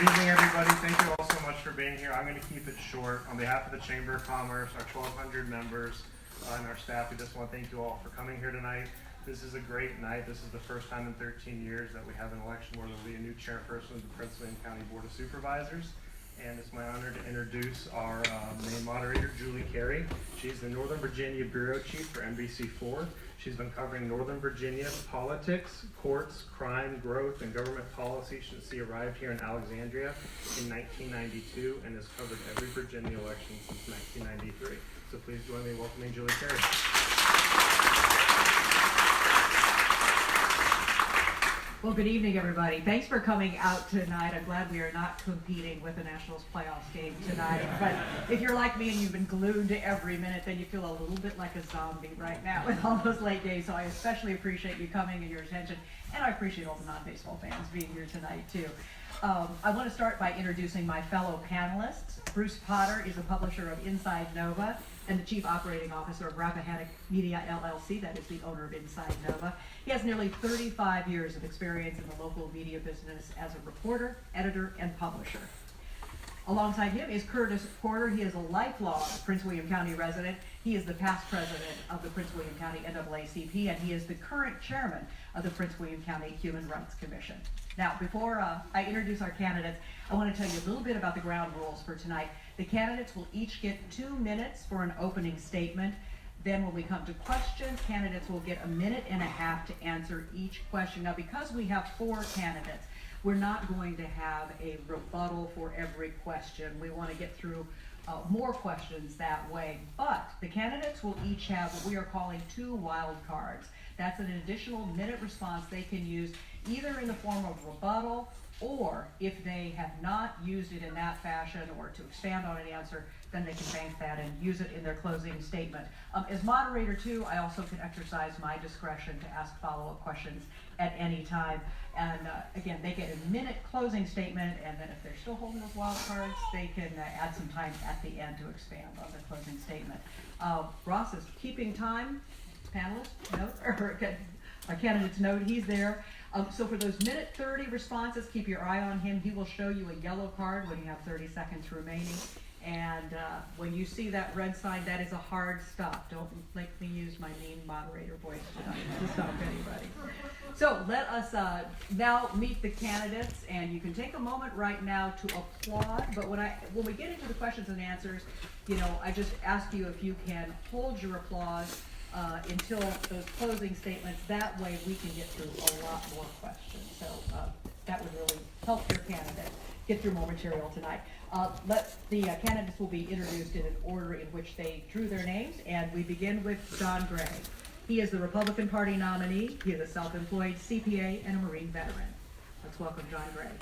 Good evening, everybody. Thank you all so much for being here. I'm going to keep it short. On behalf of the Chamber of Commerce, our 1,200 members, and our staff, we just want to thank you all for coming here tonight. This is a great night. This is the first time in 13 years that we have an election where there will be a new chairperson of the Prince William County Board of Supervisors. And it's my honor to introduce our main moderator, Julie Carey. She's the Northern Virginia Bureau Chief for NBC4. She's been covering Northern Virginia politics, courts, crime, growth, and government policy since she arrived here in Alexandria in 1992 and has covered every Virginia election since 1993. So please join me in welcoming Julie Carey. Well, good evening, everybody. Thanks for coming out tonight. I'm glad we are not competing with the Nationals playoffs game tonight. But if you're like me and you've been glued to every minute, then you feel a little bit like a zombie right now with all those late games. So I especially appreciate you coming and your attention. And I appreciate all the non-baseball fans being here tonight, too. I want to start by introducing my fellow panelists. Bruce Potter is a publisher of Inside Nova and the Chief Operating Officer of Rappahannock Media LLC, that is the owner of Inside Nova. He has nearly 35 years of experience in the local media business as a reporter, editor, and publisher. Alongside him is Curtis Porter. He is a lifelong Prince William County resident. He is the past president of the Prince William County NAACP, and he is the current chairman of the Prince William County Human Rights Commission. Now, before I introduce our candidates, I want to tell you a little bit about the ground rules for tonight. The candidates will each get 2 minutes for an opening statement. Then when we come to questions, candidates will get 1.5 minutes to answer each question. Now, because we have 4 candidates, we're not going to have a rebuttal for every question. We want to get through more questions that way. But the candidates will each have what we are calling 2 wild cards. That's an additional minute response they can use either in the form of rebuttal, or if they have not used it in that fashion or to expand on an answer, then they can bank that and use it in their closing statement. As moderator too, I also can exercise my discretion to ask follow-up questions at any time. And again, they get a 1-minute closing statement, and then if they're still holding those wild cards, they can add some time at the end to expand on the closing statement. Ross is keeping time. Panelist note, or our candidate's note, he's there. So for those 1:30 responses, keep your eye on him. He will show you a yellow card when you have 30 seconds remaining. And when you see that red sign, that is a hard stop. Don't make me use my mean moderator voice to stop anybody. So let us now meet the candidates, and you can take a moment right now to applaud. But when we get into the questions and answers, I just ask you if you can hold your applause until those closing statements. That way we can get through a lot more questions. So that would really help your candidate get through more material tonight. The candidates will be introduced in an order in which they drew their names, and we begin with John Gray. He is the Republican Party nominee. He is a self-employed CPA and a Marine veteran. Let's welcome John Gray.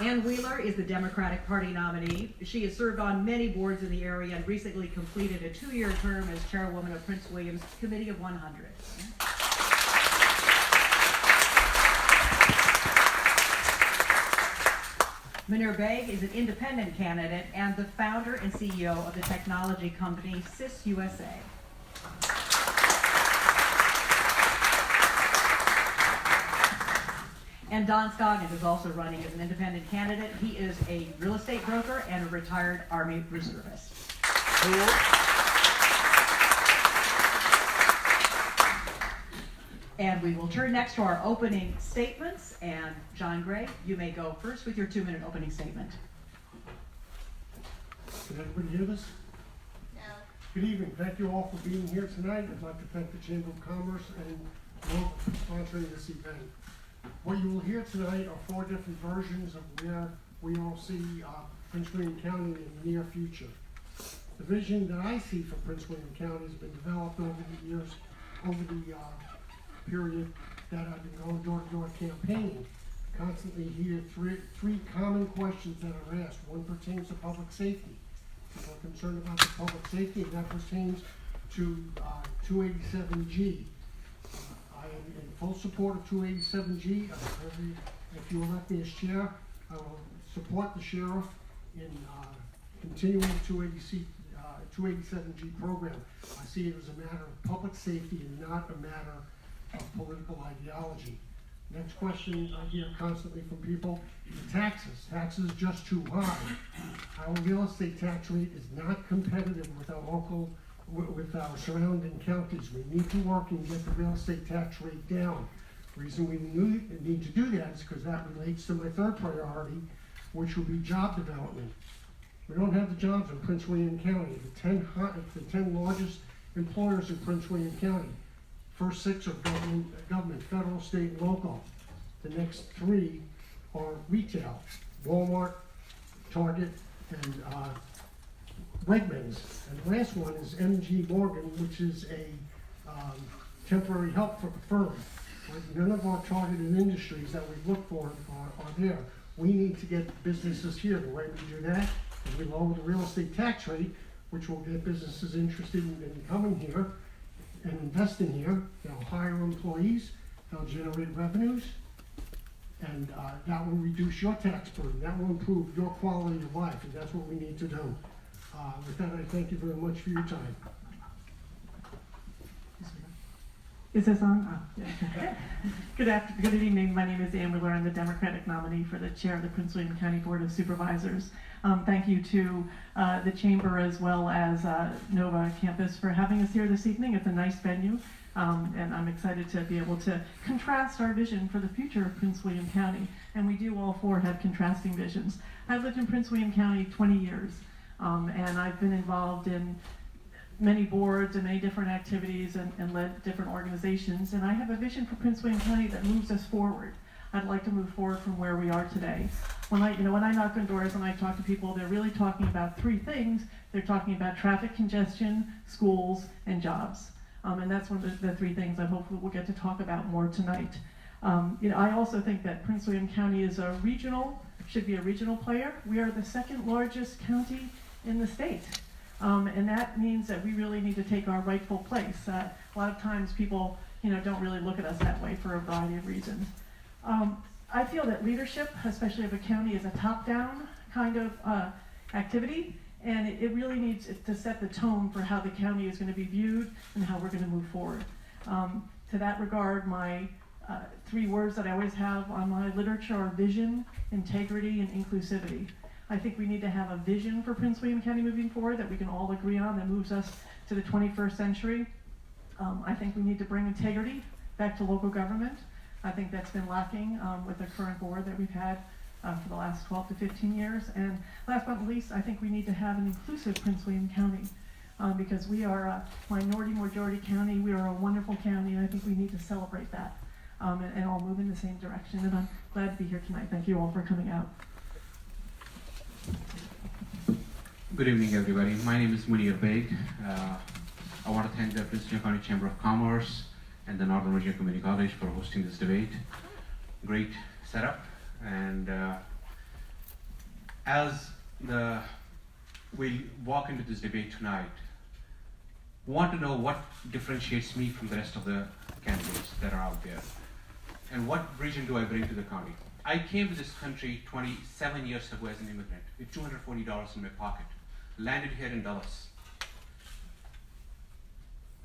Ann Wheeler is the Democratic Party nominee. She has served on many boards in the area and recently completed a 2-year term as chairwoman of Prince William's Committee of 100. Munir Beg is an independent candidate and the founder and CEO of the technology company SysUSA. And Don Scoggins is also running as an independent candidate. He is a real estate broker and a retired Army reservist. And we will turn next to our opening statements. And John Gray, you may go first with your 2-minute opening statement. Can everybody hear this? No. Good evening. Thank you all for being here tonight. I'd like to thank the Chamber of Commerce and Nova for sponsoring this event. What you will hear tonight are 4 different versions of where we all see Prince William County in the near future. The vision that I see for Prince William County has been developed over the years, over the period that I've been going door-to-door campaigning. Constantly hear three common questions that are asked. One pertains to public safety. People are concerned about the public safety, and that pertains to 287G. I am in full support of 287G. If you elect me as chair, I will support the sheriff in continuing the 287G program. I see it as a matter of public safety and not a matter of political ideology. Next question I hear constantly from people, the taxes. Taxes just too high. Our real estate tax rate is not competitive with our surrounding counties. We need to work and get the real estate tax rate down. The reason we need to do that is because that relates to my third priority, which will be job development. We don't have the jobs in Prince William County. The 10 largest employers in Prince William County. First 6 are government, federal, state, and local. The next 3 are retail, Walmart, Target, and Wegmans. And the last one is M.G. Morgan, which is a temporary help firm. None of our targeted industries that we look for are there. We need to get businesses here. The way we do that is we lower the real estate tax rate, which will get businesses interested in coming here and investing here. They'll hire employees, they'll generate revenues, and that will reduce your tax burden. That will improve your quality of life, and that's what we need to do. With that, I thank you very much for your time. Is this on? Oh, yeah. Good evening. My name is Ann Wheeler. I'm the Democratic nominee for the chair of the Prince William County Board of Supervisors. Thank you to the Chamber as well as Nova Campus for having us here this evening. It's a nice venue, and I'm excited to be able to contrast our vision for the future of Prince William County. And we do all four have contrasting visions. I've lived in Prince William County 20 years, and I've been involved in many boards and many different activities and led different organizations. And I have a vision for Prince William County that moves us forward. I'd like to move forward from where we are today. When I knock on doors and I talk to people, they're really talking about 3 things. They're talking about traffic congestion, schools, and jobs. And that's one of the 3 things I hope we'll get to talk about more tonight. I also think that Prince William County is should be a regional player. We are the 2nd largest county in the state. And that means that we really need to take our rightful place. A lot of times people, don't really look at us that way for a variety of reasons. I feel that leadership, especially of a county, is a top-down kind of activity, and it really needs to set the tone for how the county is going to be viewed and how we're going to move forward. To that regard, my 3 words that I always have on my literature are vision, integrity, and inclusivity. I think we need to have a vision for Prince William County moving forward that we can all agree on that moves us to the 21st century. I think we need to bring integrity back to local government. I think that's been lacking with the current board that we've had for the last 12 to 15 years. And last but not least, I think we need to have an inclusive Prince William County because we are a minority-majority county. We are a wonderful county, and I think we need to celebrate that and all move in the same direction. And I'm glad to be here tonight. Thank you all for coming out. Good evening, everybody. My name is Munir Beg. I want to thank the Prince William County Chamber of Commerce and the Northern Virginia Community College for hosting this debate. Great setup. And as we walk into this debate tonight, want to know what differentiates me from the rest of the candidates that are out there, and what vision do I bring to the county. I came to this country 27 years ago as an immigrant with $240 in my pocket, landed here in Dallas.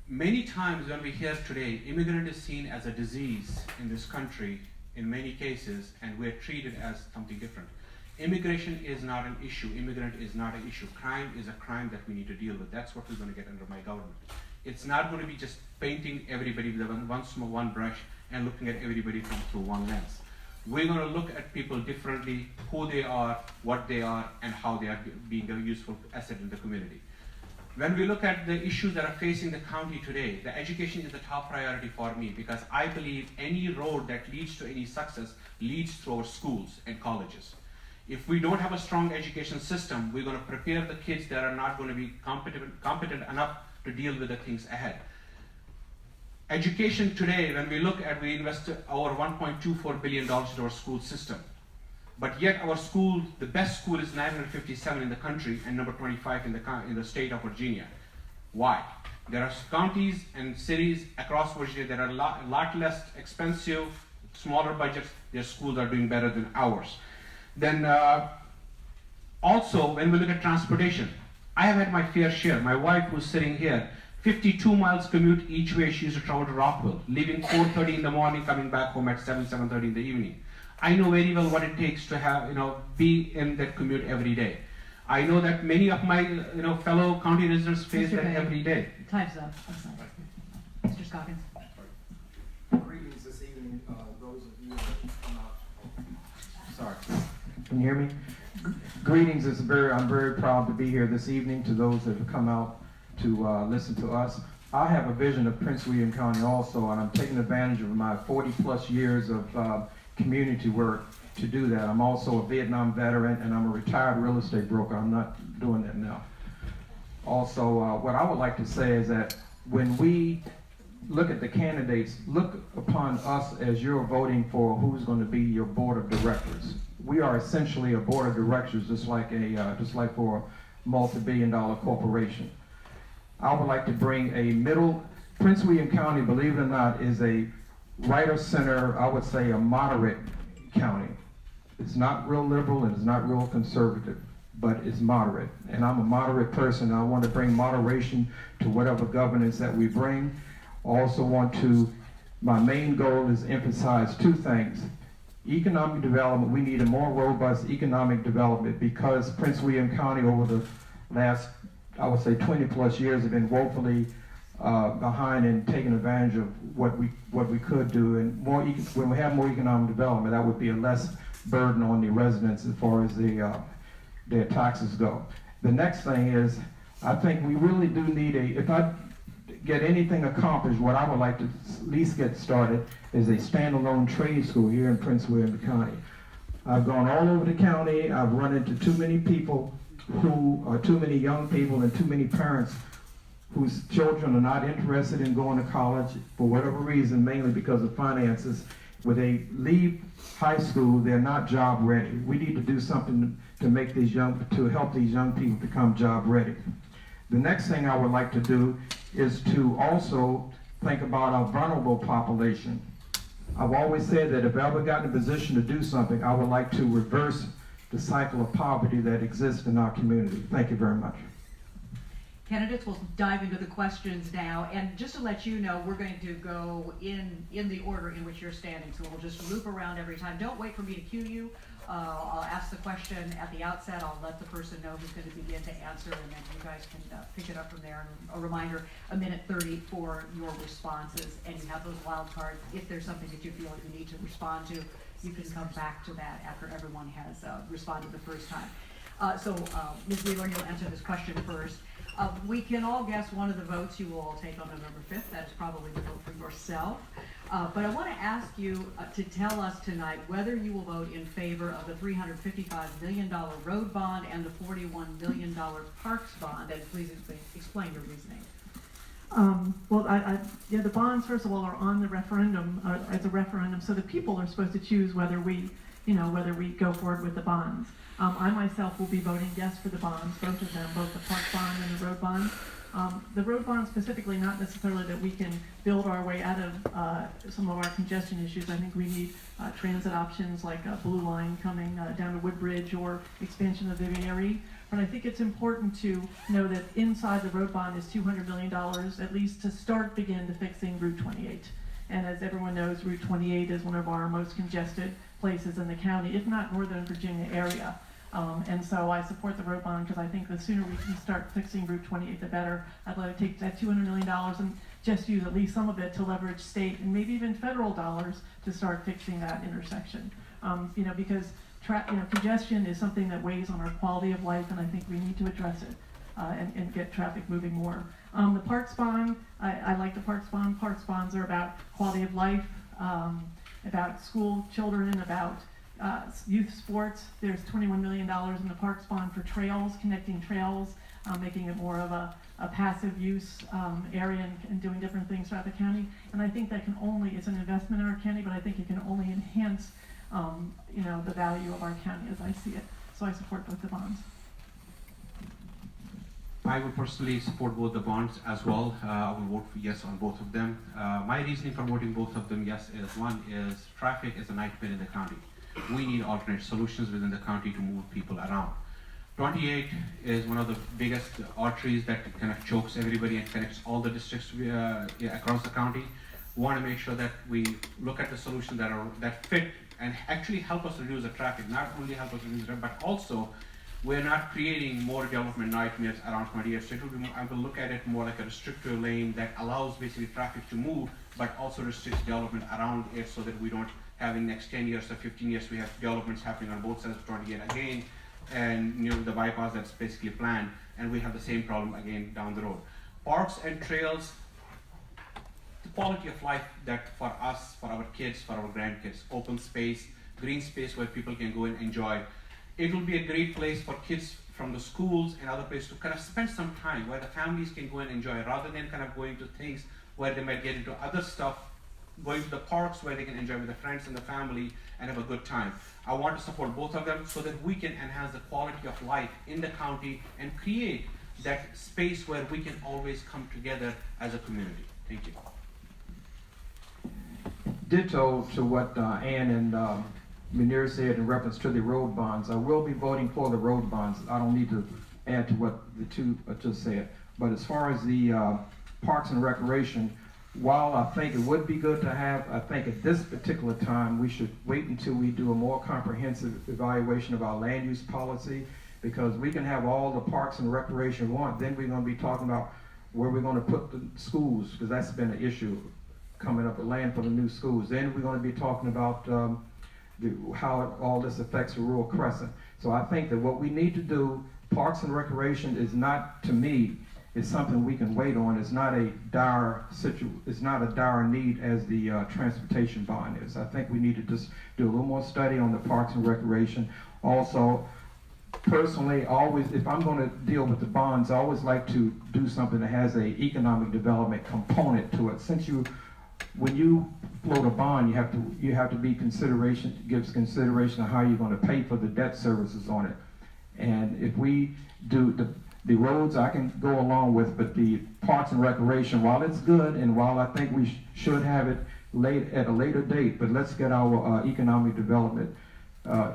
Many times when we hear today, immigrant is seen as a disease in this country in many cases, and we're treated as something different. Immigration is not an issue. Immigrant is not an issue. Crime is a crime that we need to deal with. That's what we're going to get under my government. It's not going to be just painting everybody with one brush and looking at everybody through one lens. We're going to look at people differently, who they are, what they are, and how they are being a useful asset in the community. When we look at the issues that are facing the county today, the education is the top priority for me because I believe any road that leads to any success leads through our schools and colleges. If we don't have a strong education system, we're going to prepare the kids that are not going to be competent enough to deal with the things ahead. Education today, when we look at, we invest over $1.24 billion into our school system. But yet our school, the best school is 957 in the country and number 25 in the state of Virginia. Why? There are counties and cities across Virginia that are a lot less expensive, smaller budgets, their schools are doing better than ours. Then also, when we look at transportation, I have had my fair share. My wife, who's sitting here, 52 miles commute each way she used to travel to Rockville, leaving 4:30 in the morning, coming back home at 7:30 in the evening. I know very well what it takes to have, be in that commute every day. I know that many of my, fellow county residents face Mr. that Bay. every day. Time's up. I'm sorry. Mr. Scoggins. Greetings this evening, those of you that come out. Sorry. Can you hear me? Greetings. I'm very proud to be here this evening to those that have come out to listen to us. I have a vision of Prince William County also, and I'm taking advantage of my 40 plus years of community work to do that. I'm also a Vietnam veteran, and I'm a retired real estate broker. I'm not doing that now. Also, what I would like to say is that when we look at the candidates, look upon us as you're voting for who's going to be your board of directors. We are essentially a board of directors, just like for a multi-billion-dollar corporation. I would like to bring Prince William County, believe it or not, is a right of center, I would say a moderate county. It's not real liberal and it's not real conservative, but it's moderate. And I'm a moderate person. I want to bring moderation to whatever governance that we bring. My main goal is emphasize two things. Economic development, we need a more robust economic development because Prince William County over the last, I would say 20 plus years have been woefully behind in taking advantage of what we could do. And when we have more economic development, that would be a less burden on the residents as far as their taxes go. The next thing is, I think we really do need if I get anything accomplished, what I would like to at least get started is a standalone trade school here in Prince William County. I've gone all over the county. I've run into too many people too many young people and too many parents whose children are not interested in going to college for whatever reason, mainly because of finances. When they leave high school, they're not job ready. We need to do something to help these young people become job ready. The next thing I would like to do is to also think about our vulnerable population. I've always said that if I ever got in a position to do something, I would like to reverse the cycle of poverty that exists in our community. Thank you very much. Candidates, we'll dive into the questions now. And just to let you know, we're going to go in the order in which you're standing. So we'll just loop around every time. Don't wait for me to cue you. I'll ask the question at the outset. I'll let the person know who's going to begin to answer, and then you guys can pick it up from there. And a reminder, 1:30 for your responses, and you have those wild cards. If there's something that you feel like you need to respond to, you can come back to that after everyone has responded the first time. Ms. Wheeler, you'll answer this question first. We can all guess one of the votes you will all take on November 5th. That is probably the vote for yourself. But I want to ask you to tell us tonight whether you will vote in favor of the $355 million road bond and the $41 million parks bond. And please explain your reasoning. The bonds, first of all, are on the referendum, as a referendum, so the people are supposed to choose whether we go forward with the bonds. I myself will be voting yes for the bonds, both of them, both the park bond and the road bond. The road bond specifically, not necessarily that we can build our way out of some of our congestion issues. I think we need transit options like a blue line coming down to Woodbridge or expansion of the Vivian. But I think it's important to know that inside the road bond is $200 million, at least to begin to fixing Route 28. And as everyone knows, Route 28 is one of our most congested places in the county, if not Northern Virginia area. And so I support the road bond because I think the sooner we can start fixing Route 28, the better. I'd like to take that $200 million and just use at least some of it to leverage state and maybe even federal dollars to start fixing that intersection. Because congestion is something that weighs on our quality of life, and I think we need to address it and get traffic moving more. The parks bond, I like the parks bond. Parks bonds are about quality of life, about school children, about youth sports. There's $21 million in the parks bond for trails, connecting trails, making it more of a passive use area and doing different things throughout the county. And I think that it's an investment in our county, but I think it can only enhance the value of our county as I see it. So I support both the bonds. I would personally support both the bonds as well. I will vote for yes on both of them. My reasoning for voting both of them yes is, one is traffic is a nightmare in the county. We need alternate solutions within the county to move people around. 28 is one of the biggest arteries that kind of chokes everybody and connects all the districts across the county. We want to make sure that we look at the solutions that fit and actually help us reduce the traffic, not only help us reduce it, but also we're not creating more development nightmares around 28th Street. I will look at it more like a restrictive lane that allows basically traffic to move, but also restricts development around it so that we don't have in next 10 years or 15 years, we have developments happening on both sides of 28 again, and the bypass that's basically planned, and we have the same problem again down the road. Parks and trails, the quality of life that for us, for our kids, for our grandkids, open space, green space where people can go and enjoy. It will be a great place for kids from the schools and other places to kind of spend some time where the families can go and enjoy rather than kind of going to things where they might get into other stuff, going to the parks where they can enjoy with the friends and the family and have a good time. I want to support both of them so that we can enhance the quality of life in the county and create that space where we can always come together as a community. Thank you. Ditto to what Ann and Munir said in reference to the road bonds. I will be voting for the road bonds. I don't need to add to what the two just said. But as far as the Parks and Recreation, while I think it would be good to have, I think at this particular time we should wait until we do a more comprehensive evaluation of our land use policy, because we can have all the Parks and Recreation we want. Then we're going to be talking about where we're going to put the schools, because that's been an issue coming up with land for the new schools. Then we're going to be talking about how all this affects the rural crescent. So I think that what we need to do, Parks and Recreation is not, to me, is something we can wait on. It's not a dire it's not a dire need as the transportation bond is. I think we need to just do a little more study on the Parks and Recreation. Also, personally, always, if I'm going to deal with the bonds, I always like to do something that has a economic development component to it. Since when you float a bond, you have to be gives consideration of how you're going to pay for the debt services on it. And if we do the roads, I can go along with, but the Parks and Recreation, while it's good and while I think we should have it at a later date, but let's get our economic development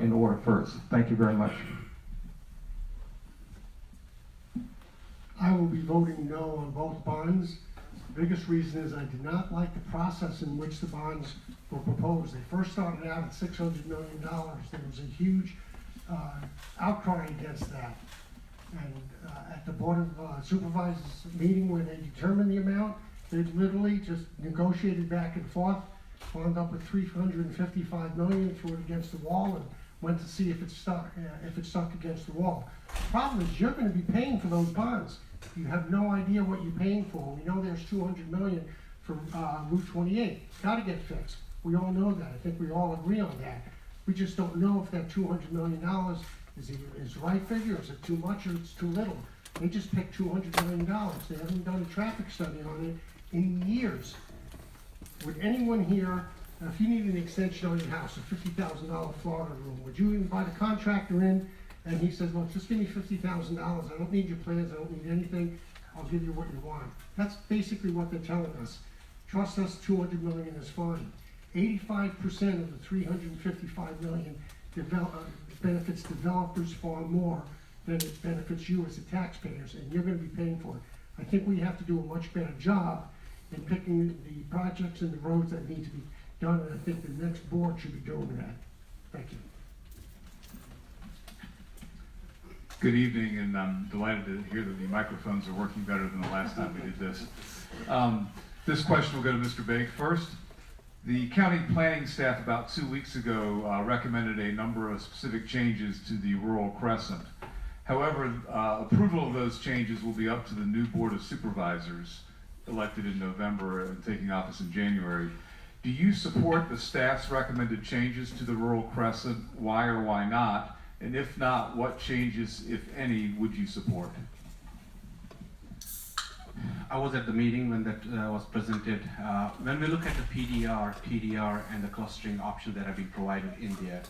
in order first. Thank you very much. I will be voting no on both bonds. The biggest reason is I did not like the process in which the bonds were proposed. They first started out at $600 million. There was a huge outcry against that. And at the Board of Supervisors meeting where they determined the amount, they literally just negotiated back and forth, wound up with $355 million, threw it against the wall, and went to see if it stuck against the wall. The problem is you're going to be paying for those bonds. You have no idea what you're paying for. We know there's $200 million for Route 28. It's got to get fixed. We all know that. I think we all agree on that. We just don't know if that $200 million is the right figure. Is it too much or it's too little? They just picked $200 million. They haven't done a traffic study on it in years. Would anyone here, if you need an extension on your house, a $50,000 Florida room, would you invite a contractor in and he says, look, just give me $50,000. I don't need your plans. I don't need anything. I'll give you what you want. That's basically what they're telling us. Trust us, $200 million is fine. 85% of the $355 million benefits developers far more than it benefits you as the taxpayers, and you're going to be paying for it. I think we have to do a much better job in picking the projects and the roads that need to be done, and I think the next board should be doing that. Thank you. Good evening, and I'm delighted to hear that the microphones are working better than the last time we did this. This question will go to Mr. Bake first. The county planning staff about 2 weeks ago recommended a number of specific changes to the rural crescent. However, approval of those changes will be up to the new Board of Supervisors elected in November and taking office in January. Do you support the staff's recommended changes to the rural crescent? Why or why not? And if not, what changes, if any, would you support? I was at the meeting when that was presented. When we look at the PDR, TDR, and the clustering options that have been provided in there,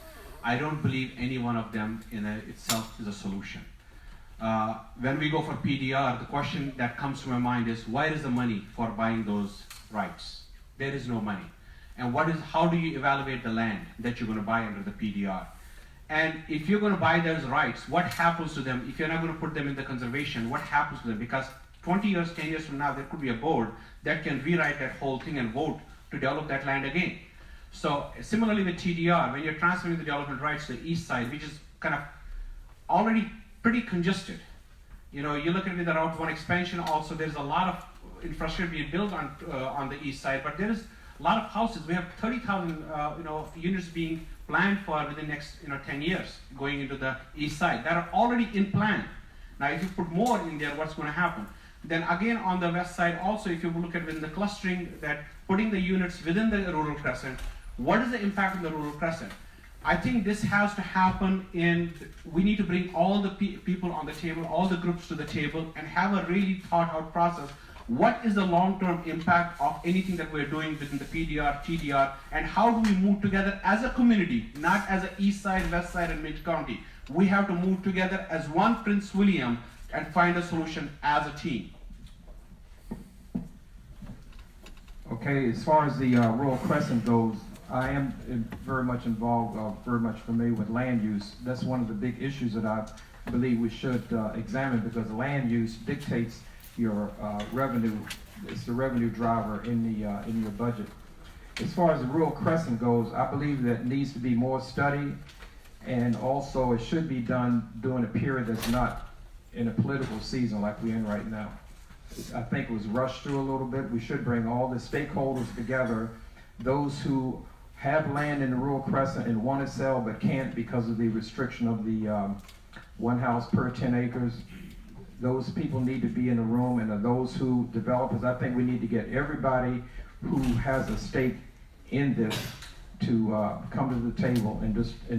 I don't believe any one of them in itself is a solution. When we go for PDR, the question that comes to my mind is, where is the money for buying those rights? There is no money. And how do you evaluate the land that you're going to buy under the PDR? And if you're going to buy those rights, what happens to them? If you're not going to put them in the conservation, what happens to them? Because 20 years, 10 years from now, there could be a board that can rewrite that whole thing and vote to develop that land again. So similarly with TDR, when you're transferring the development rights to the east side, which is kind of already pretty congested. You know, you look at with the Route 1 expansion also, there's a lot of infrastructure being built on the east side, but there is a lot of houses. We have 30,000 units being planned for within the next 10 years going into the east side that are already in plan. Now if you put more in there, what's going to happen? Then again on the west side also, if you look at within the clustering, that putting the units within the rural crescent, what is the impact on the rural crescent? I think this has to happen we need to bring all the people on the table, all the groups to the table, and have a really thought out process. What is the long-term impact of anything that we're doing within the PDR, TDR, and how do we move together as a community, not as an east side, west side, and mid county? We have to move together as one Prince William and find a solution as a team. Okay, as far as the rural crescent goes, I am very much involved, very much familiar with land use. That's one of the big issues that I believe we should examine, because land use dictates your revenue. It's the revenue driver in your budget. As far as the rural crescent goes, I believe that needs to be more study, and also it should be done during a period that's not in a political season like we're in right now. I think it was rushed through a little bit. We should bring all the stakeholders together, those who have land in the rural crescent and want to sell but can't because of the restriction of the one house per 10 acres. Those people need to be in the room, and those who developers, I think we need to get everybody who has a stake in this to come to the table and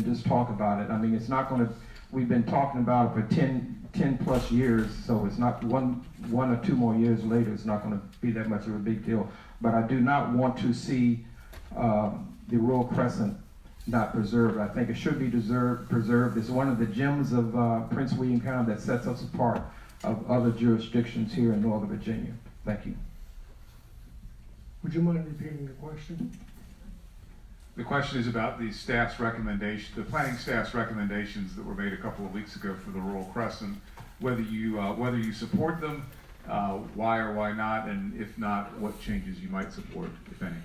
just talk about it. I mean, it's not going to, we've been talking about it for 10 plus years, so it's not one or two more years later, it's not going to be that much of a big deal. But I do not want to see the rural crescent not preserved. I think it should be preserved. It's one of the gems of Prince William County that sets us apart of other jurisdictions here in Northern Virginia. Thank you. Would you mind repeating the question? The question is about the staff's recommendation, the planning staff's recommendations that were made a couple of weeks ago for the rural crescent, whether you support them, why or why not, and if not, what changes you might support, if any.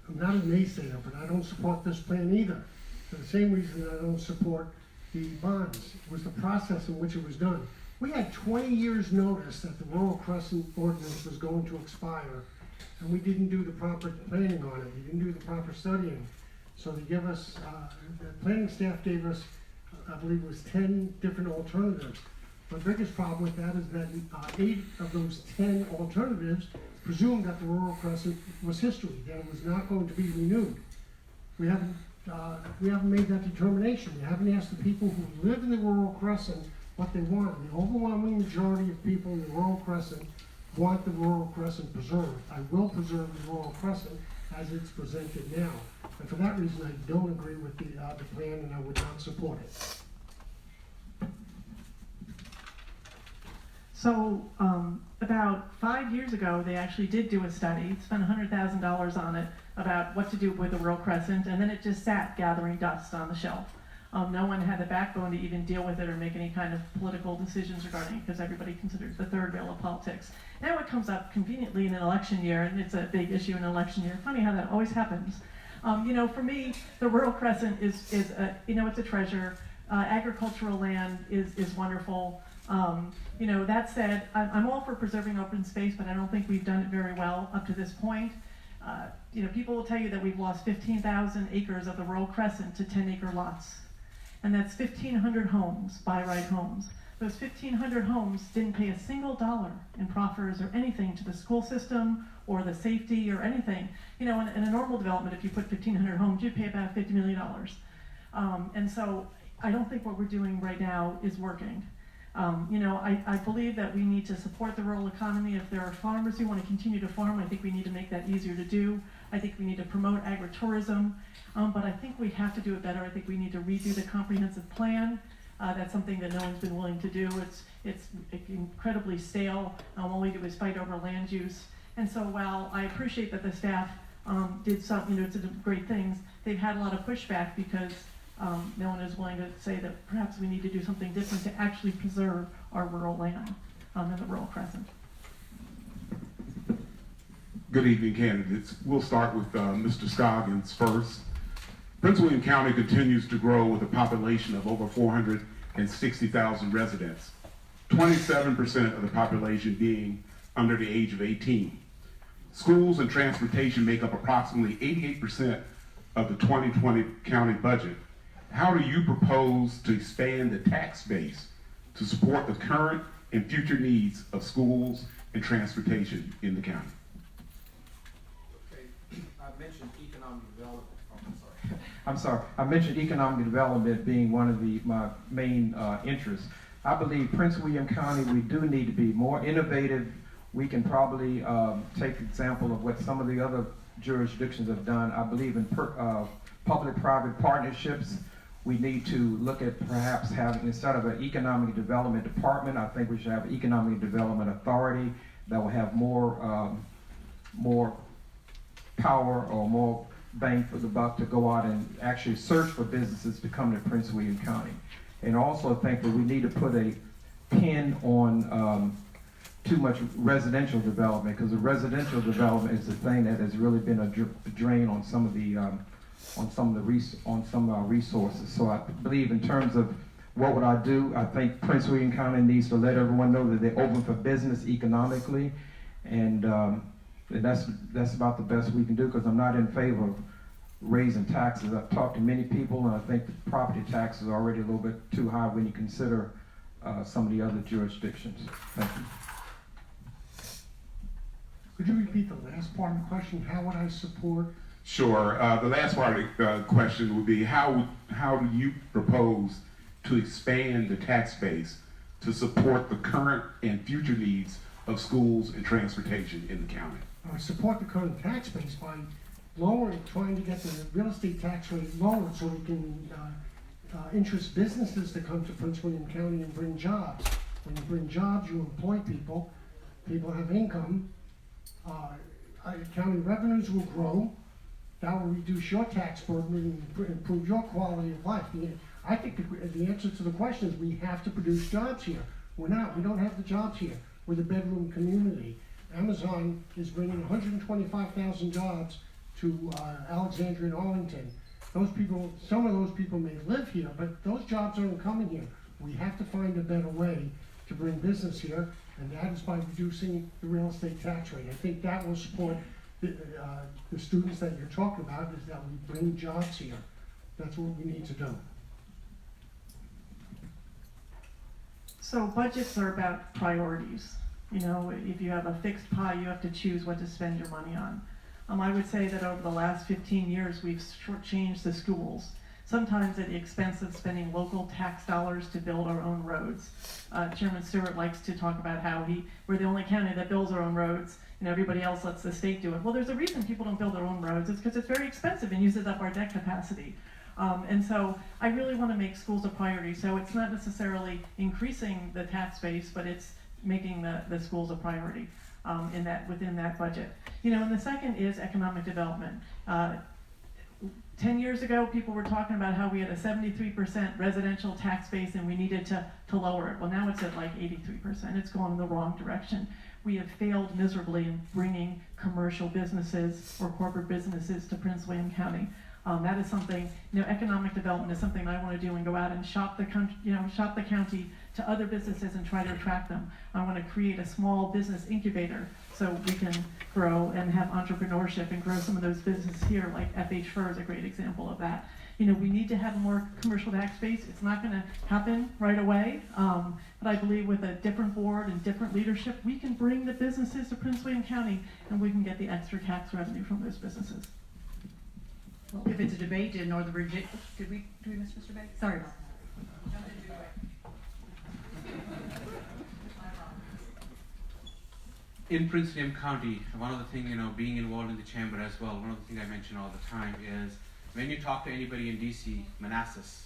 I'm not a naysayer, but I don't support this plan either. For the same reason I don't support the bonds. It was the process in which it was done. We had 20 years notice that the rural crescent ordinance was going to expire, and we didn't do the proper planning on it. We didn't do the proper studying. So they give us, the planning staff gave us, I believe it was 10 different alternatives. The biggest problem with that is that 8 of those 10 alternatives presumed that the rural crescent was history, that it was not going to be renewed. We haven't made that determination. We haven't asked the people who live in the rural crescent what they want. The overwhelming majority of people in the rural crescent want the rural crescent preserved. I will preserve the rural crescent as it's presented now. And for that reason, I don't agree with the plan, and I would not support it. So about 5 years ago, they actually did do a study, spent $100,000 on it, about what to do with the rural crescent, and then it just sat gathering dust on the shelf. No one had the backbone to even deal with it or make any kind of political decisions regarding it, because everybody considers the third rail of politics. Now it comes up conveniently in an election year, and it's a big issue in an election year. Funny how that always happens. For me, the rural crescent is it's a treasure. Agricultural land is wonderful. That said, I'm all for preserving open space, but I don't think we've done it very well up to this point. People will tell you that we've lost 15,000 acres of the rural crescent to 10-acre lots. And that's 1,500 homes, by right homes. Those 1,500 homes didn't pay a single dollar in proffers or anything to the school system or the safety or anything. In a normal development, if you put 1,500 homes, you'd pay about $50 million. And so I don't think what we're doing right now is working. I believe that we need to support the rural economy. If there are farmers who want to continue to farm, I think we need to make that easier to do. I think we need to promote agritourism, but I think we have to do it better. I think we need to redo the comprehensive plan. That's something that no one's been willing to do. It's incredibly stale. All we do is fight over land use. And so while I appreciate that the staff did some, some great things, they've had a lot of pushback because no one is willing to say that perhaps we need to do something different to actually preserve our rural land and the rural crescent. Good evening, candidates. We'll start with Mr. Scoggins first. Prince William County continues to grow with a population of over 460,000 residents, 27% of the population being under the age of 18. Schools and transportation make up approximately 88% of the 2020 county budget. How do you propose to expand the tax base to support the current and future needs of schools and transportation in the county? Okay, I mentioned economic development. Oh, I'm sorry. I mentioned economic development being one of my main interests. I believe Prince William County, we do need to be more innovative. We can probably take example of what some of the other jurisdictions have done. I believe in public-private partnerships. We need to look at perhaps having, instead of an economic development department, I think we should have an economic development authority that will have more power or more bang for the buck to go out and actually search for businesses to come to Prince William County. And also think that we need to put a pin on too much residential development, because the residential development is the thing that has really been a drain on some of our resources. So I believe in terms of what would I do, I think Prince William County needs to let everyone know that they're open for business economically, and that's about the best we can do, because I'm not in favor of raising taxes. I've talked to many people, and I think the property tax is already a little bit too high when you consider some of the other jurisdictions. Thank you. Could you repeat the last part of the question? How would I support? Sure. The last part of the question would be, how do you propose to expand the tax base to support the current and future needs of schools and transportation in the county? Support the current tax base by trying to get the real estate tax rate lowered so we can interest businesses to come to Prince William County and bring jobs. When you bring jobs, you employ people. People have income. County revenues will grow. That will reduce your tax burden and improve your quality of life. I think the answer to the question is we have to produce jobs here. We don't have the jobs here. We're the bedroom community. Amazon is bringing 125,000 jobs to Alexandria and Arlington. Some of those people may live here, but those jobs aren't coming here. We have to find a better way to bring business here, and that is by reducing the real estate tax rate. I think that will support the students that you're talking about, is that we bring jobs here. That's what we need to do. So budgets are about priorities. You know, if you have a fixed pie, you have to choose what to spend your money on. I would say that over the last 15 years, we've shortchanged the schools, sometimes at the expense of spending local tax dollars to build our own roads. Chairman Stewart likes to talk about how we're the only county that builds our own roads, and everybody else lets the state do it. Well, there's a reason people don't build their own roads. It's because it's very expensive and uses up our debt capacity. And so I really want to make schools a priority. So it's not necessarily increasing the tax base, but it's making the schools a priority within that budget. You know, and the second is economic development. 10 years ago, people were talking about how we had a 73% residential tax base and we needed to lower it. Well, now it's at like 83%. It's going in the wrong direction. We have failed miserably in bringing commercial businesses or corporate businesses to Prince William County. That is something, you know, economic development is something I want to do and go out and shop the county to other businesses and try to attract them. I want to create a small business incubator so we can grow and have entrepreneurship and grow some of those businesses here, like FH Fur is a great example of that. You know, we need to have more commercial tax base. It's not going to happen right away, but I believe with a different board and different leadership, we can bring the businesses to Prince William County and we can get the extra tax revenue from those businesses. Well, if it's a debate in Northern Virginia, do we miss Mr. Bay? Sorry about that. In Prince William County, one of the things, you know, being involved in the chamber as well, one of the things I mention all the time is when you talk to anybody in DC, Manassas,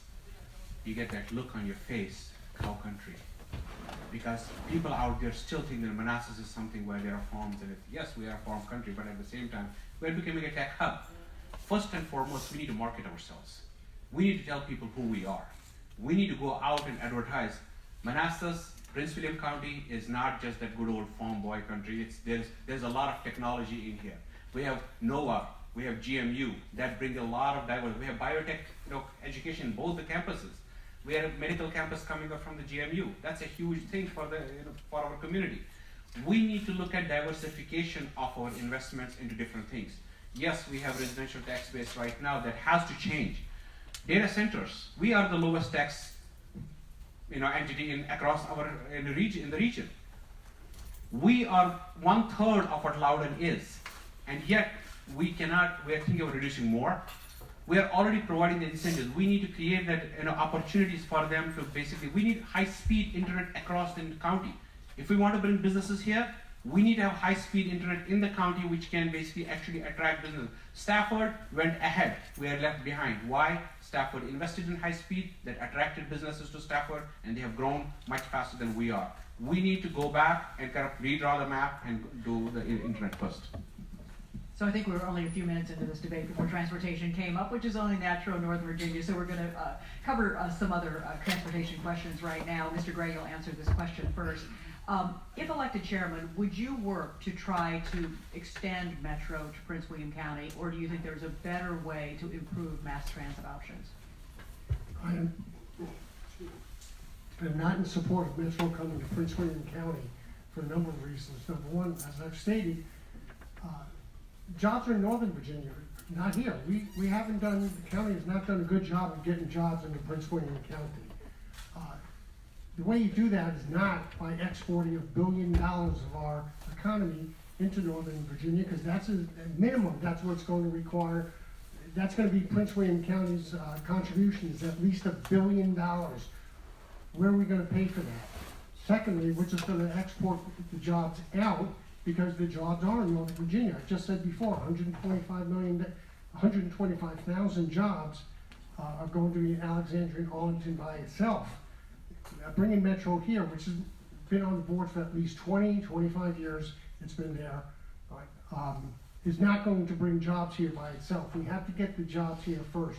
you get that look on your face, cow country. Because people out there still think that Manassas is something where there are farms, and yes, we are a farm country, but at the same time, we're becoming a tech hub. First and foremost, we need to market ourselves. We need to tell people who we are. We need to go out and advertise. Manassas, Prince William County is not just that good old farm boy country. There's a lot of technology in here. We have NOAA, we have GMU, that bring a lot of diversity. We have biotech education in both the campuses. We have a medical campus coming up from the GMU. That's a huge thing for for our community. We need to look at diversification of our investments into different things. Yes, we have residential tax base right now that has to change. Data centers, we are the lowest tax entity across in the region. We are 1/3 of what Loudoun is, and yet we are thinking of reducing more. We are already providing the incentives. We need to create that opportunities for them to we need high-speed internet across the county. If we want to bring businesses here, we need to have high-speed internet in the county, which can actually attract business. Stafford went ahead. We are left behind. Why? Stafford invested in high speed that attracted businesses to Stafford, and they have grown much faster than we are. We need to go back and kind of redraw the map and do the internet first. So I think we were only a few minutes into this debate before transportation came up, which is only natural in Northern Virginia. So we're going to cover some other transportation questions right now. Mr. Gray, you'll answer this question first. If elected chairman, would you work to try to extend Metro to Prince William County, or do you think there's a better way to improve mass transit options? I'm not in support of Metro coming to Prince William County for a number of reasons. Number one, as I've stated, jobs are in Northern Virginia, not here. The county has not done a good job of getting jobs into Prince William County. The way you do that is not by exporting $1 billion of our economy into Northern Virginia, because that's a minimum. That's what it's going to require. That's going to be Prince William County's contribution is at least $1 billion. Where are we going to pay for that? Secondly, we're just going to export the jobs out because the jobs are in Northern Virginia. I just said before, 125,000 jobs are going to be in Alexandria and Arlington by itself. Bringing Metro here, which has been on the board for at least 25 years, it's been there, is not going to bring jobs here by itself. We have to get the jobs here first.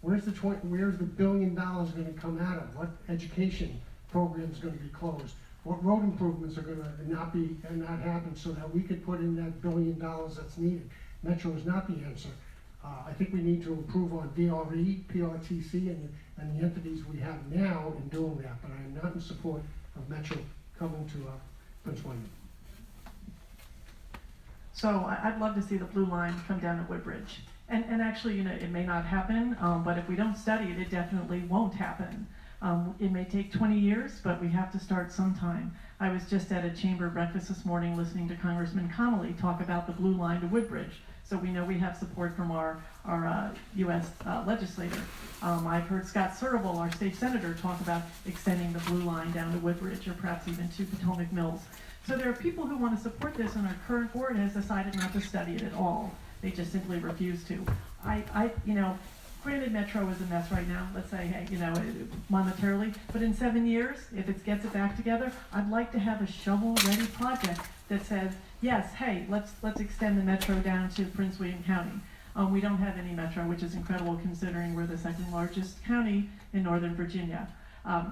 Where's the $1 billion going to come out of? What education program is going to be closed? What road improvements are going to not happen so that we could put in that $1 billion that's needed? Metro is not the answer. I think we need to improve on VRE, PRTC, and the entities we have now in doing that, but I am not in support of Metro coming to Prince William. So I'd love to see the blue line come down to Woodbridge. And actually, it may not happen, but if we don't study it, it definitely won't happen. It may take 20 years, but we have to start sometime. I was just at a chamber breakfast this morning listening to Congressman Connolly talk about the blue line to Woodbridge. So we know we have support from our U.S. legislator. I've heard Scott Serval, our state senator, talk about extending the blue line down to Woodbridge or perhaps even to Potomac Mills. So there are people who want to support this, and our current board has decided not to study it at all. They just simply refuse to. Granted, Metro is a mess right now, let's say, hey, monetarily, but in 7 years, if it gets it back together, I'd like to have a shovel-ready project that says, yes, hey, let's extend the Metro down to Prince William County. We don't have any Metro, which is incredible considering we're the second largest county in Northern Virginia.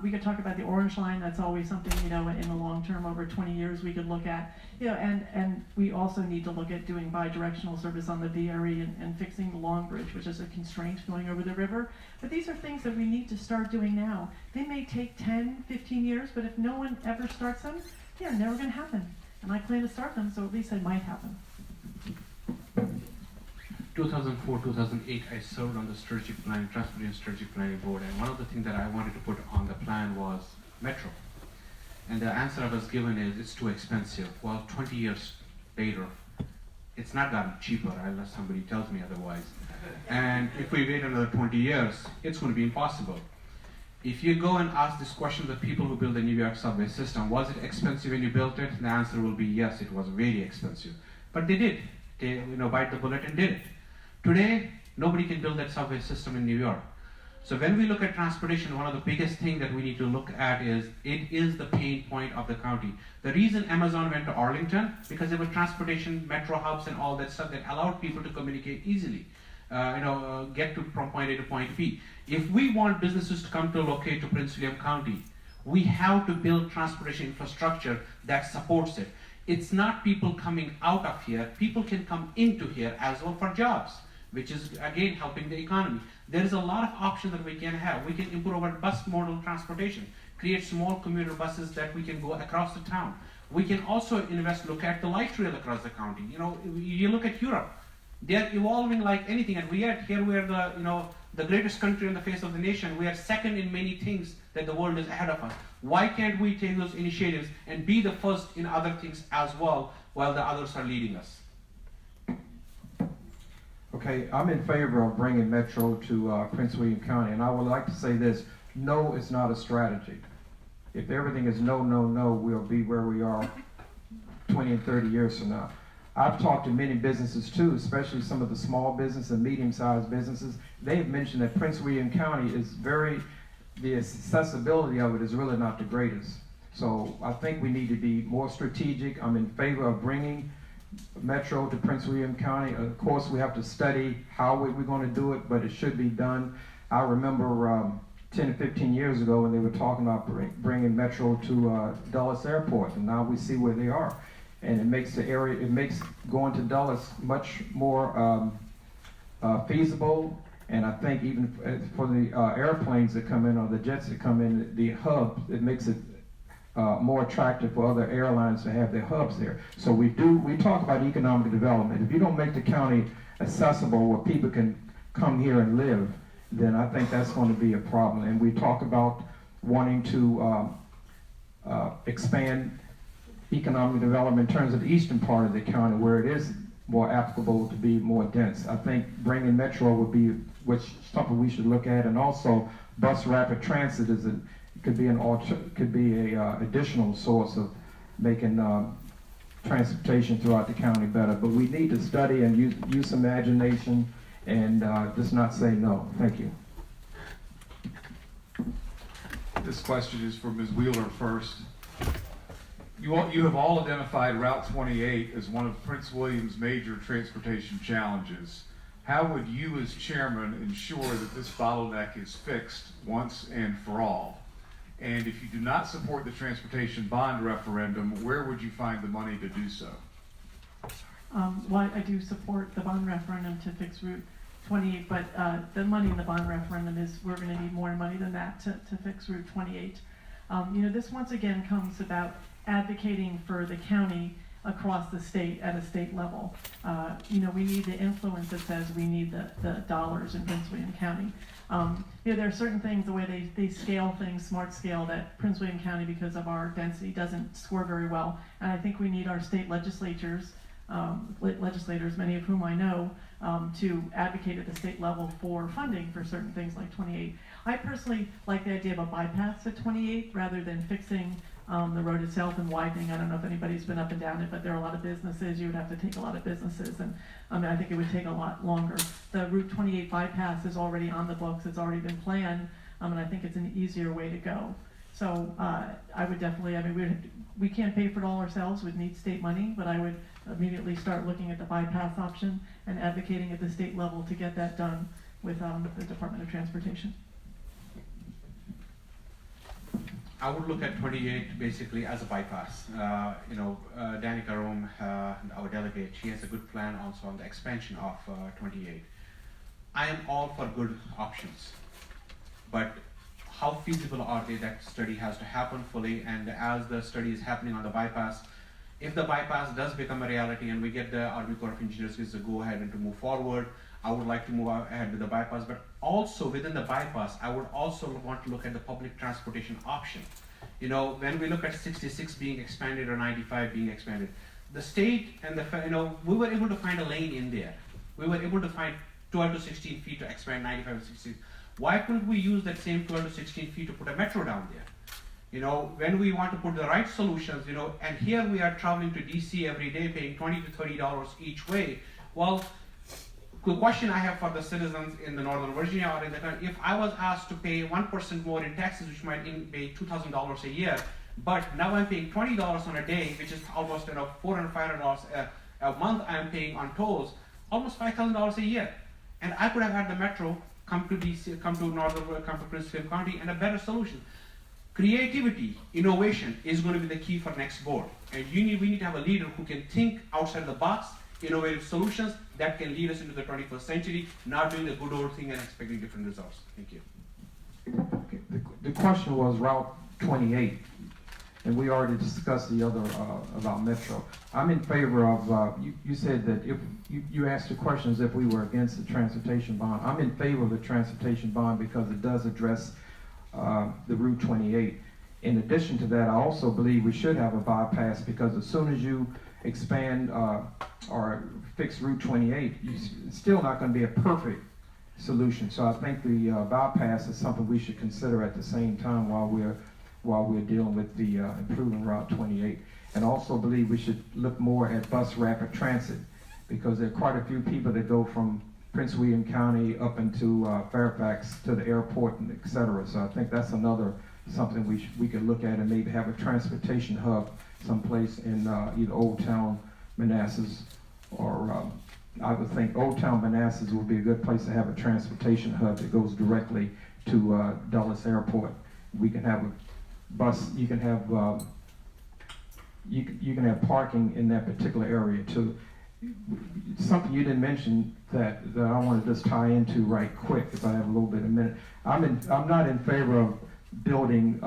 We could talk about the Orange Line. That's always something, in the long term, over 20 years, we could look at. And we also need to look at doing bi-directional service on the VRE and fixing the Long Bridge, which is a constraint going over the river. But these are things that we need to start doing now. They may take 10, 15 years, but if no one ever starts them, they're never going to happen. And I plan to start them, so at least they might happen. 2004, 2008, I served on the strategic planning, transportation strategic planning board, and one of the things that I wanted to put on the plan was Metro. And the answer I was given is it's too expensive. Well, 20 years later, it's not gotten cheaper unless somebody tells me otherwise. And if we wait another 20 years, it's going to be impossible. If you go and ask this question to the people who built the New York subway system, was it expensive when you built it? The answer will be yes, it was very expensive. But they did. They bite the bullet and did it. Today, nobody can build that subway system in New York. So when we look at transportation, one of the biggest things that we need to look at is, it is the pain point of the county. The reason Amazon went to Arlington, because there were transportation, metro hubs and all that stuff that allowed people to communicate easily. get to from point A to point B. If we want businesses to come to locate to Prince William County, we have to build transportation infrastructure that supports it. It's not people coming out of here. People can come into here as well for jobs, which is again helping the economy. There is a lot of options that we can have. We can improve our bus modal transportation, create small commuter buses that we can go across the town. We can also look at the light rail across the county. You look at Europe. They're evolving like anything, and we are the greatest country on the face of the nation. We are second in many things that the world is ahead of us. Why can't we take those initiatives and be the first in other things as well, while the others are leading us? Okay, I'm in favor of bringing Metro to Prince William County, and I would like to say this: no is not a strategy. If everything is no, no, no, we'll be where we are 20 and 30 years from now. I've talked to many businesses too, especially some of the small business and medium-sized businesses. They've mentioned that Prince William County is the accessibility of it is really not the greatest. So I think we need to be more strategic. I'm in favor of bringing Metro to Prince William County. Of course, we have to study how we're going to do it, but it should be done. I remember 10 to 15 years ago when they were talking about bringing Metro to Dulles Airport, and now we see where they are. And it makes going to Dulles much more feasible. And I think even for the airplanes that come in or the jets that come in, the hub, it makes it more attractive for other airlines to have their hubs there. So we talk about economic development. If you don't make the county accessible where people can come here and live, then I think that's going to be a problem. And we talk about wanting to expand economic development in terms of the eastern part of the county where it is more applicable to be more dense. I think bringing Metro would be something we should look at, and also bus rapid transit could be a additional source of making transportation throughout the county better. But we need to study and use some imagination and just not say no. Thank you. This question is for Ms. Wheeler first. You have all identified Route 28 as one of Prince William's major transportation challenges. How would you as chairman ensure that this bottleneck is fixed once and for all? And if you do not support the transportation bond referendum, where would you find the money to do so? Well, I do support the bond referendum to fix Route 28, but the money in the bond referendum we're going to need more money than that to fix Route 28. This once again comes about advocating for the county across the state at a state level. We need the influence that says we need the dollars in Prince William County. There are certain things, the way they scale things, smart scale, that Prince William County, because of our density, doesn't score very well. And I think we need our state legislators, many of whom I know, to advocate at the state level for funding for certain things like 28. I personally like the idea of a bypass at 28 rather than fixing the road itself and widening. I don't know if anybody's been up and down it, but there are a lot of businesses. You would have to take a lot of businesses, and I think it would take a lot longer. The Route 28 bypass is already on the books. It's already been planned, and I think it's an easier way to go. So I would definitely, we can't pay for it all ourselves. We'd need state money, but I would immediately start looking at the bypass option and advocating at the state level to get that done with the Department of Transportation. I would look at 28 basically as a bypass. Danica Rome, our delegate, she has a good plan also on the expansion of 28. I am all for good options, but how feasible are they? That study has to happen fully, and as the study is happening on the bypass, if the bypass does become a reality and we get the Army Corps of Engineers to go ahead and to move forward, I would like to move ahead with the bypass, but also within the bypass, I would also want to look at the public transportation option. When we look at 66 being expanded or 95 being expanded, the state and we were able to find a lane in there. We were able to find 12 to 16 feet to expand 95 to 60. Why couldn't we use that same 12 to 16 feet to put a metro down there? When we want to put the right solutions, and here we are traveling to DC every day paying $20 to $30 each way. Well, the question I have for the citizens in the Northern Virginia or in the country, if I was asked to pay 1% more in taxes, which might pay $2,000 a year, but now I'm paying $20 on a day, which is almost $400 to $500 a month I'm paying on tolls, almost $5,000 a year. And I could have had the metro come to DC, come to Prince William County, and a better solution. Creativity, innovation is going to be the key for next board. And we need to have a leader who can think outside the box, innovative solutions that can lead us into the 21st century, not doing the good old thing and expecting different results. Thank you. Okay, the question was Route 28, and we already discussed the other about Metro. I'm in favor of, you said that if, you asked the question as if we were against the transportation bond. I'm in favor of the transportation bond because it does address the Route 28. In addition to that, I also believe we should have a bypass because as soon as you expand or fix Route 28, it's still not going to be a perfect solution. So I think the bypass is something we should consider at the same time while we're dealing with the improving Route 28. And also believe we should look more at bus rapid transit because there are quite a few people that go from Prince William County up into Fairfax to the airport and et cetera. So I think that's another something we could look at and maybe have a transportation hub someplace in either Old Town, Manassas, or I would think Old Town Manassas would be a good place to have a transportation hub that goes directly to Dulles Airport. We can have a bus. You can have you can have parking in that particular area too. Something you didn't mention that I want to just tie into right quick, if I have a little bit of a minute. I'm not in favor of building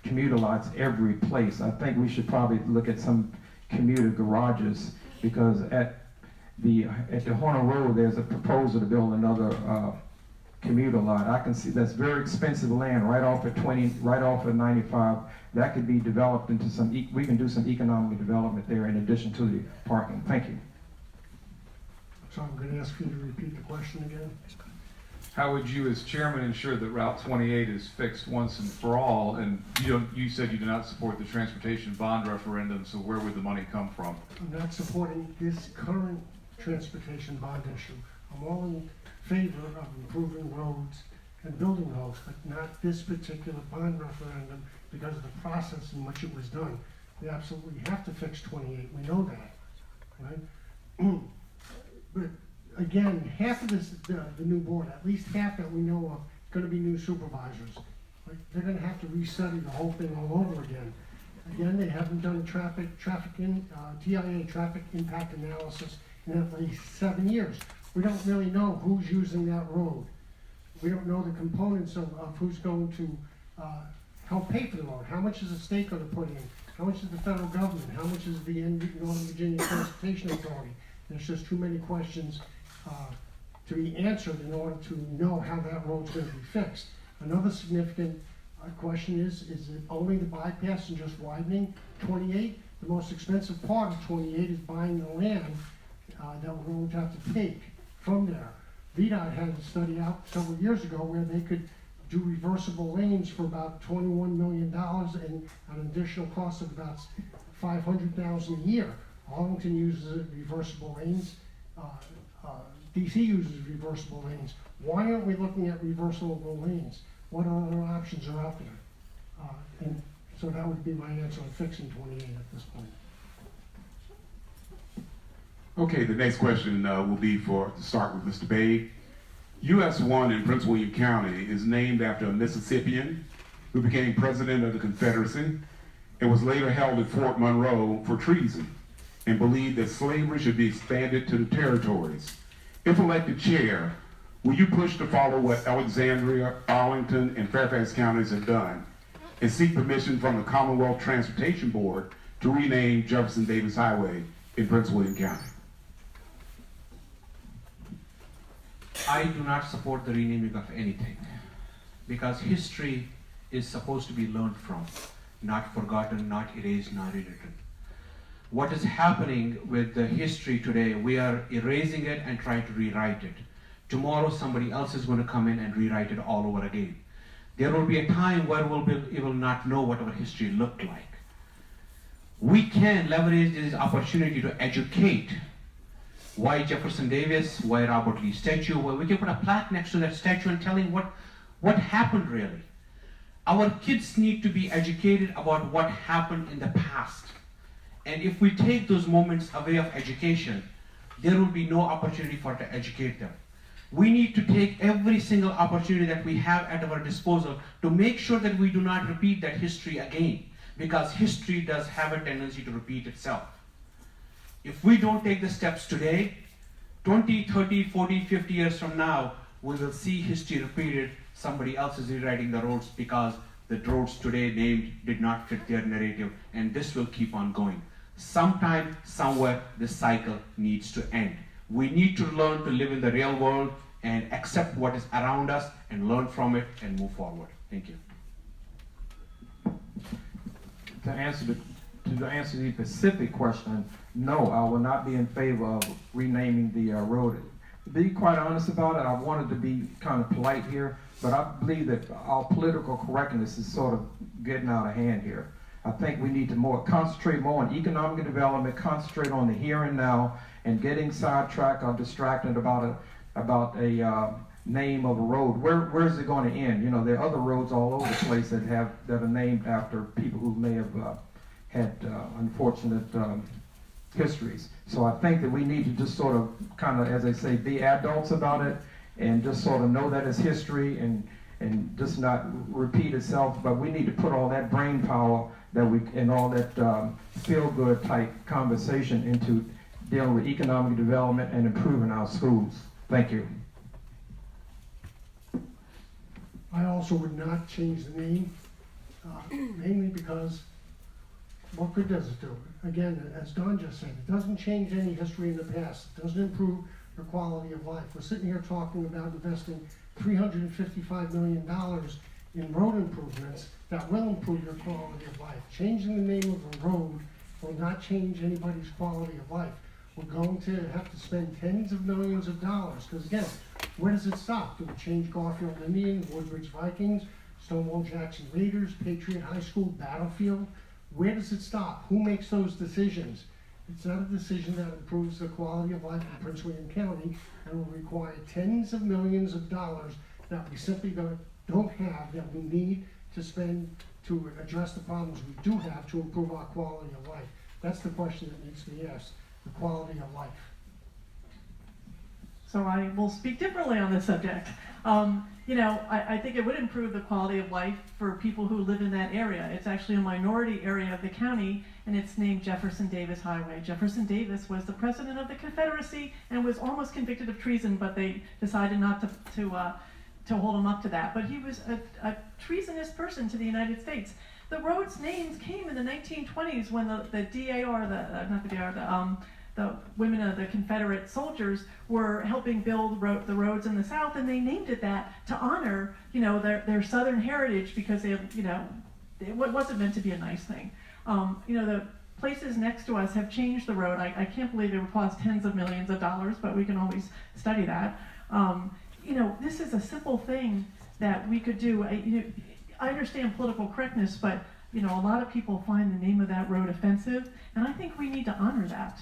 commuter lots every place. I think we should probably look at some commuter garages because at the Horner Road there's a proposal to build another commuter lot. I can see that's very expensive land right off at 20, right off at 95. That could be developed into some. We can do some economic development there in addition to the parking. Thank you. So I'm going to ask you to repeat the question again. How would you, as chairman, ensure that Route 28 is fixed once and for all? And you said you do not support the transportation bond referendum, so where would the money come from? I'm not supporting this current transportation bond issue. I'm all in favor of improving roads and building roads, but not this particular bond referendum because of the process in which it was done. We absolutely have to fix 28. We know that, right? But again, half of this, the new board, at least half that we know of, going to be new supervisors. Like, they're going to have to restudy the whole thing all over again. Again, they haven't done TIA, traffic impact analysis, in at least 7 years. We don't really know who's using that road. We don't know the components of who's going to help pay for the road. How much is the state going to put in? How much is the federal government? How much is the Northern Virginia Transportation Authority? There's just too many questions to be answered in order to know how that road's going to be fixed. Another significant question is it only the bypass and just widening 28? The most expensive part of 28 is buying the land that we're going to have to take from there. VDOT had a study out several years ago where they could do reversible lanes for about $21 million and an additional cost of about $500,000 a year. Arlington uses reversible lanes. DC uses reversible lanes. Why aren't we looking at reversible lanes? What other options are out there? And so that would be my answer on fixing 28 at this point. Okay, the next question will be to start with Mr. Babe. US 1 in Prince William County is named after a Mississippian who became president of the Confederacy and was later held at Fort Monroe for treason and believed that slavery should be expanded to the territories. If elected chair, will you push to follow what Alexandria, Arlington, and Fairfax counties have done and seek permission from the Commonwealth Transportation Board to rename Jefferson Davis Highway in Prince William County? I do not support the renaming of anything because history is supposed to be learned from, not forgotten, not erased, not rewritten. What is happening with the history today, we are erasing it and trying to rewrite it. Tomorrow somebody else is going to come in and rewrite it all over again. There will be a time where we will not know what our history looked like. We can leverage this opportunity to educate. Why Jefferson Davis? Why Robert Lee statue? Well, we can put a plaque next to that statue and telling what happened really. Our kids need to be educated about what happened in the past. And if we take those moments away of education, there will be no opportunity for to educate them. We need to take every single opportunity that we have at our disposal to make sure that we do not repeat that history again, because history does have a tendency to repeat itself. If we don't take the steps today, 20, 30, 40, 50 years from now, we will see history repeated. Somebody else is rewriting the roads because the roads today named did not fit their narrative, and this will keep on going. Sometime, somewhere, this cycle needs to end. We need to learn to live in the real world and accept what is around us and learn from it and move forward. Thank you. To answer the specific question, no, I will not be in favor of renaming the road. To be quite honest about it, I wanted to be kind of polite here, but I believe that our political correctness is sort of getting out of hand here. I think we need to concentrate more on economic development, concentrate on the here and now, and getting sidetracked or distracted about a name of a road. Where is it going to end? You know, there are other roads all over the place that are named after people who may have had unfortunate histories. So I think that we need to just sort of kind of, as they say, be adults about it and just sort of know that it's history and just not repeat itself. But we need to put all that brain power and all that feel-good type conversation into dealing with economic development and improving our schools. Thank you. I also would not change the name, mainly because what good does it do? Again, as Don just said, it doesn't change any history in the past. It doesn't improve the quality of life. We're sitting here talking about investing $355 million in road improvements that will improve your quality of life. Changing the name of a road will not change anybody's quality of life. We're going to have to spend tens of millions of dollars, because again, where does it stop? Do we change Garfield Indians, Woodbridge Vikings, Stonewall Jackson Raiders, Patriot High School, Battlefield? Where does it stop? Who makes those decisions? It's not a decision that improves the quality of life in Prince William County and will require tens of millions of dollars that we simply don't have, that we need to spend to address the problems we do have to improve our quality of life. That's the question that needs to be asked, the quality of life. So I will speak differently on this subject. I think it would improve the quality of life for people who live in that area. It's actually a minority area of the county, and it's named Jefferson Davis Highway. Jefferson Davis was the president of the Confederacy and was almost convicted of treason, but they decided not to hold him up to that. But he was a treasonous person to the United States. The roads names came in the 1920s when the DAR, the women of the Confederate soldiers were helping build the roads in the South, and they named it that to honor, their Southern heritage, because it wasn't meant to be a nice thing. The places next to us have changed the road. I can't believe it would cost tens of millions of dollars, but we can always study that. This is a simple thing that we could do. I understand political correctness, but a lot of people find the name of that road offensive, and I think we need to honor that.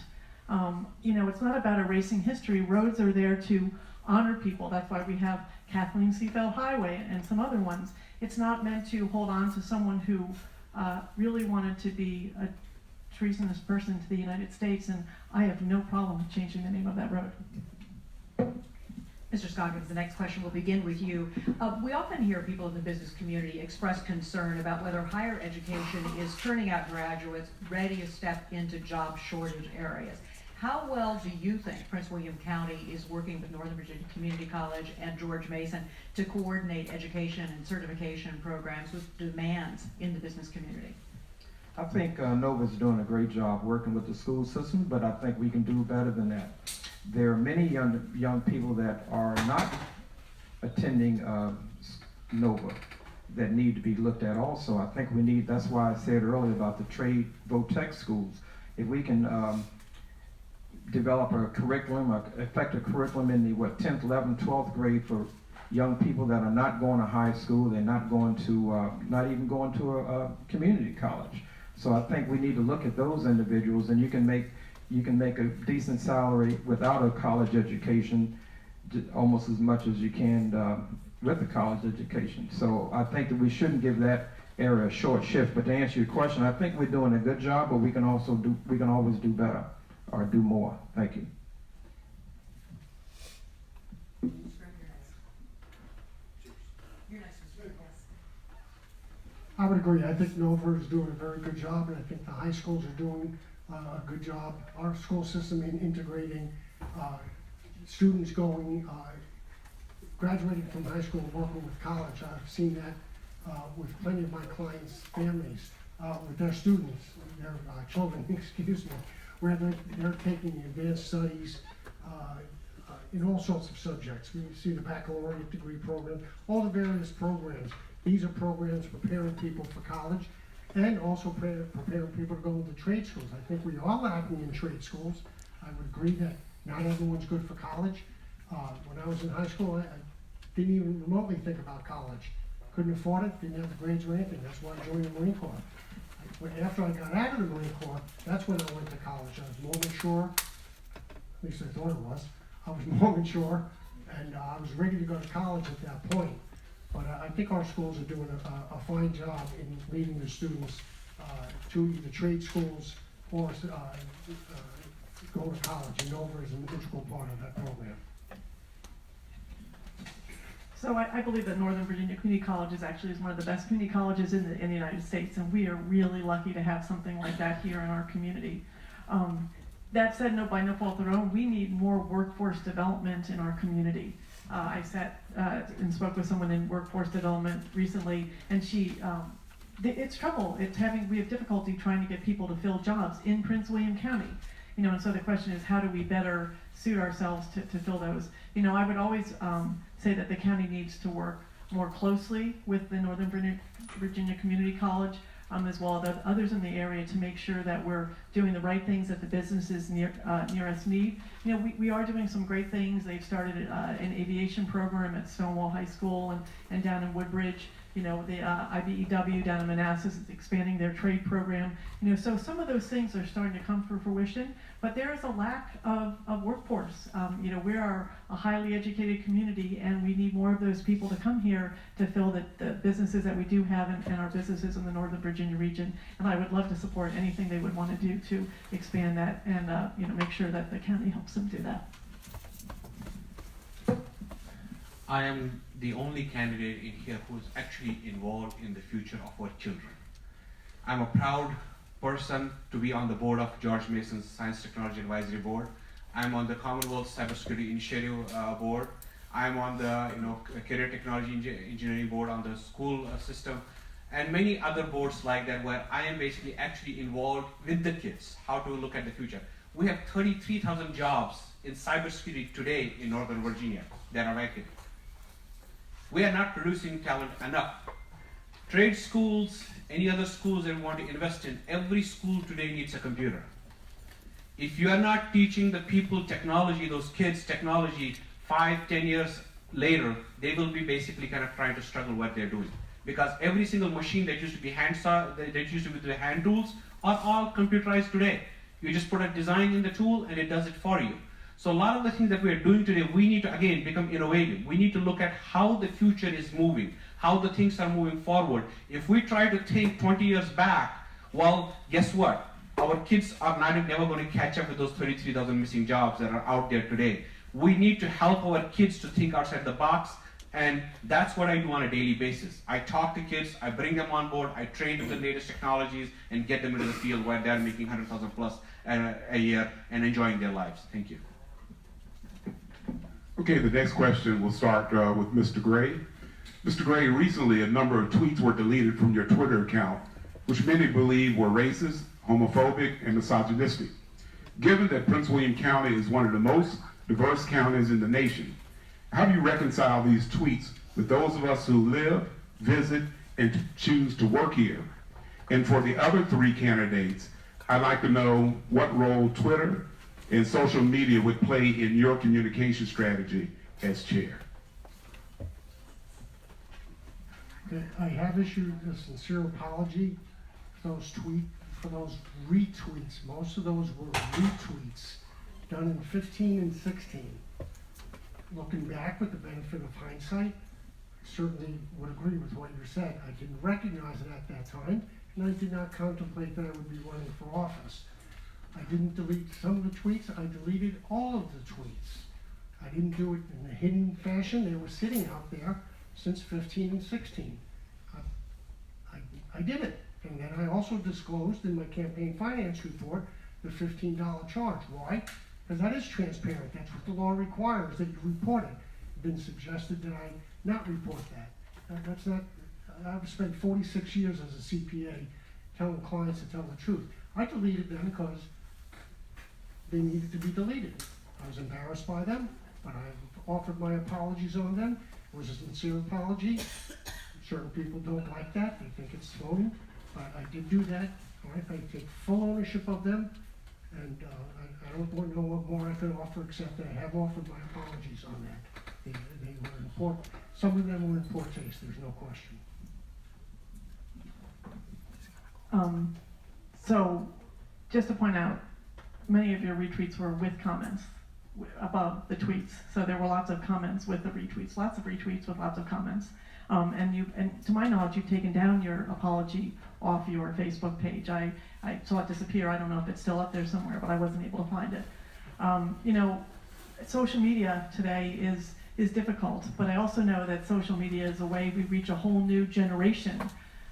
It's not about erasing history. Roads are there to honor people. That's why we have Kathleen Seafeld Highway and some other ones. It's not meant to hold on to someone who really wanted to be a treasonous person to the United States, and I have no problem changing the name of that road. Mr. Scoggins, the next question will begin with you. We often hear people in the business community express concern about whether higher education is turning out graduates ready to step into job shortage areas. How well do you think Prince William County is working with Northern Virginia Community College and George Mason to coordinate education and certification programs with demands in the business community? I think NOVA's doing a great job working with the school system, but I think we can do better than that. There are many young people that are not attending NOVA that need to be looked at also. I think we need, that's why I said earlier about the trade vo-tech schools. If we can develop a curriculum, an effective curriculum in the 10th, 11th, 12th grade for young people that are not going to high school, they're not going to, not even going to a community college. So I think we need to look at those individuals, and you can make a decent salary without a college education, almost as much as you can with a college education. So I think that we shouldn't give that area a short shift. But to answer your question, I think we're doing a good job, but we can always do better or do more. Thank you. I would agree. I think Nova is doing a very good job, and I think the high schools are doing a good job. Our school system in integrating students going, graduating from high school and working with college. I've seen that with plenty of my clients' families, with their students, their children, excuse me, where they're taking advanced studies in all sorts of subjects. We see the baccalaureate degree program, all the various programs. These are programs preparing people for college and also preparing people to go into trade schools. I think we are lacking in trade schools. I would agree that not everyone's good for college. When I was in high school, I didn't even remotely think about college. Couldn't afford it, didn't have the grades or anything. That's why I joined the Marine Corps. After I got out of the Marine Corps, that's when I went to college. I was more mature, at least I thought it was. I was more mature, and I was ready to go to college at that point. But I think our schools are doing a fine job in leading the students to either trade schools or go to college, and Nova is an integral part of that program. So I believe that Northern Virginia Community College is one of the best community colleges in the United States, and we are really lucky to have something like that here in our community. That said, by no fault of their own, we need more workforce development in our community. I sat and spoke with someone in workforce development recently, and it's trouble. We have difficulty trying to get people to fill jobs in Prince William County. And so the question is, how do we better suit ourselves to fill those? I would always say that the county needs to work more closely with the Northern Virginia Community College, as well as others in the area, to make sure that we're doing the right things that the businesses near us need. We are doing some great things. They've started an aviation program at Stonewall High School and down in Woodbridge. The IBEW down in Manassas is expanding their trade program. So some of those things are starting to come to fruition, but there is a lack of workforce. We are a highly educated community, and we need more of those people to come here to fill the businesses that we do have and our businesses in the Northern Virginia region. And I would love to support anything they would want to do to expand that and make sure that the county helps them do that. I am the only candidate in here who is actually involved in the future of our children. I'm a proud person to be on the board of George Mason's Science Technology Advisory Board. I'm on the Commonwealth Cybersecurity Initiative Board. I'm on the Career Technology Engineering Board on the school system, and many other boards like that, where I am basically actually involved with the kids, how to look at the future. We have 33,000 jobs in cybersecurity today in Northern Virginia that are vacant. We are not producing talent enough. Trade schools, any other schools that we want to invest in, every school today needs a computer. If you are not teaching the people technology, those kids technology, 5-10 years later, they will be basically kind of trying to struggle what they're doing. Because every single machine that used to be with the hand tools are all computerized today. You just put a design in the tool and it does it for you. So a lot of the things that we are doing today, we need to, again, become innovative. We need to look at how the future is moving, how the things are moving forward. If we try to think 20 years back, well, guess what? Our kids are never going to catch up with those 33,000 missing jobs that are out there today. We need to help our kids to think outside the box, and that's what I do on a daily basis. I talk to kids, I bring them on board, I train them the latest technologies, and get them into the field where they're making 100,000 plus a year and enjoying their lives. Thank you. Okay, the next question will start with Mr. Gray. Mr. Gray, recently a number of tweets were deleted from your Twitter account, which many believe were racist, homophobic, and misogynistic. Given that Prince William County is one of the most diverse counties in the nation, how do you reconcile these tweets with those of us who live, visit, and choose to work here? And for the other three candidates, I'd like to know what role Twitter and social media would play in your communication strategy as chair. I have issued a sincere apology for those retweets. Most of those were retweets done in 15 and 16. Looking back with the benefit of hindsight, I certainly would agree with what you said. I didn't recognize it at that time, and I did not contemplate that I would be running for office. I didn't delete some of the tweets, I deleted all of the tweets. I didn't do it in a hidden fashion. They were sitting out there since 15 and 16. I I did it. And then I also disclosed in my campaign finance report the $15 charge. Why? Because that is transparent. That's what the law requires, that you report it. It's been suggested that I not report that. That's not, I've spent 46 years as a CPA telling clients to tell the truth. I deleted them because they needed to be deleted. I was embarrassed by them, but I offered my apologies on them. It was a sincere apology. Certain people don't like that. They think it's phony, but I did do that. All right, I take full ownership of them, and I don't know what more I could offer except that I have offered my apologies on that. They were in poor, some of them were in poor taste, there's no question. So, just to point out, many of your retweets were with comments above the tweets. So there were lots of comments with the retweets, lots of retweets with lots of comments. And to my knowledge, you've taken down your apology off your Facebook page. I saw it disappear. I don't know if it's still up there somewhere, but I wasn't able to find it. You know, social media today is difficult, but I also know that social media is a way we reach a whole new generation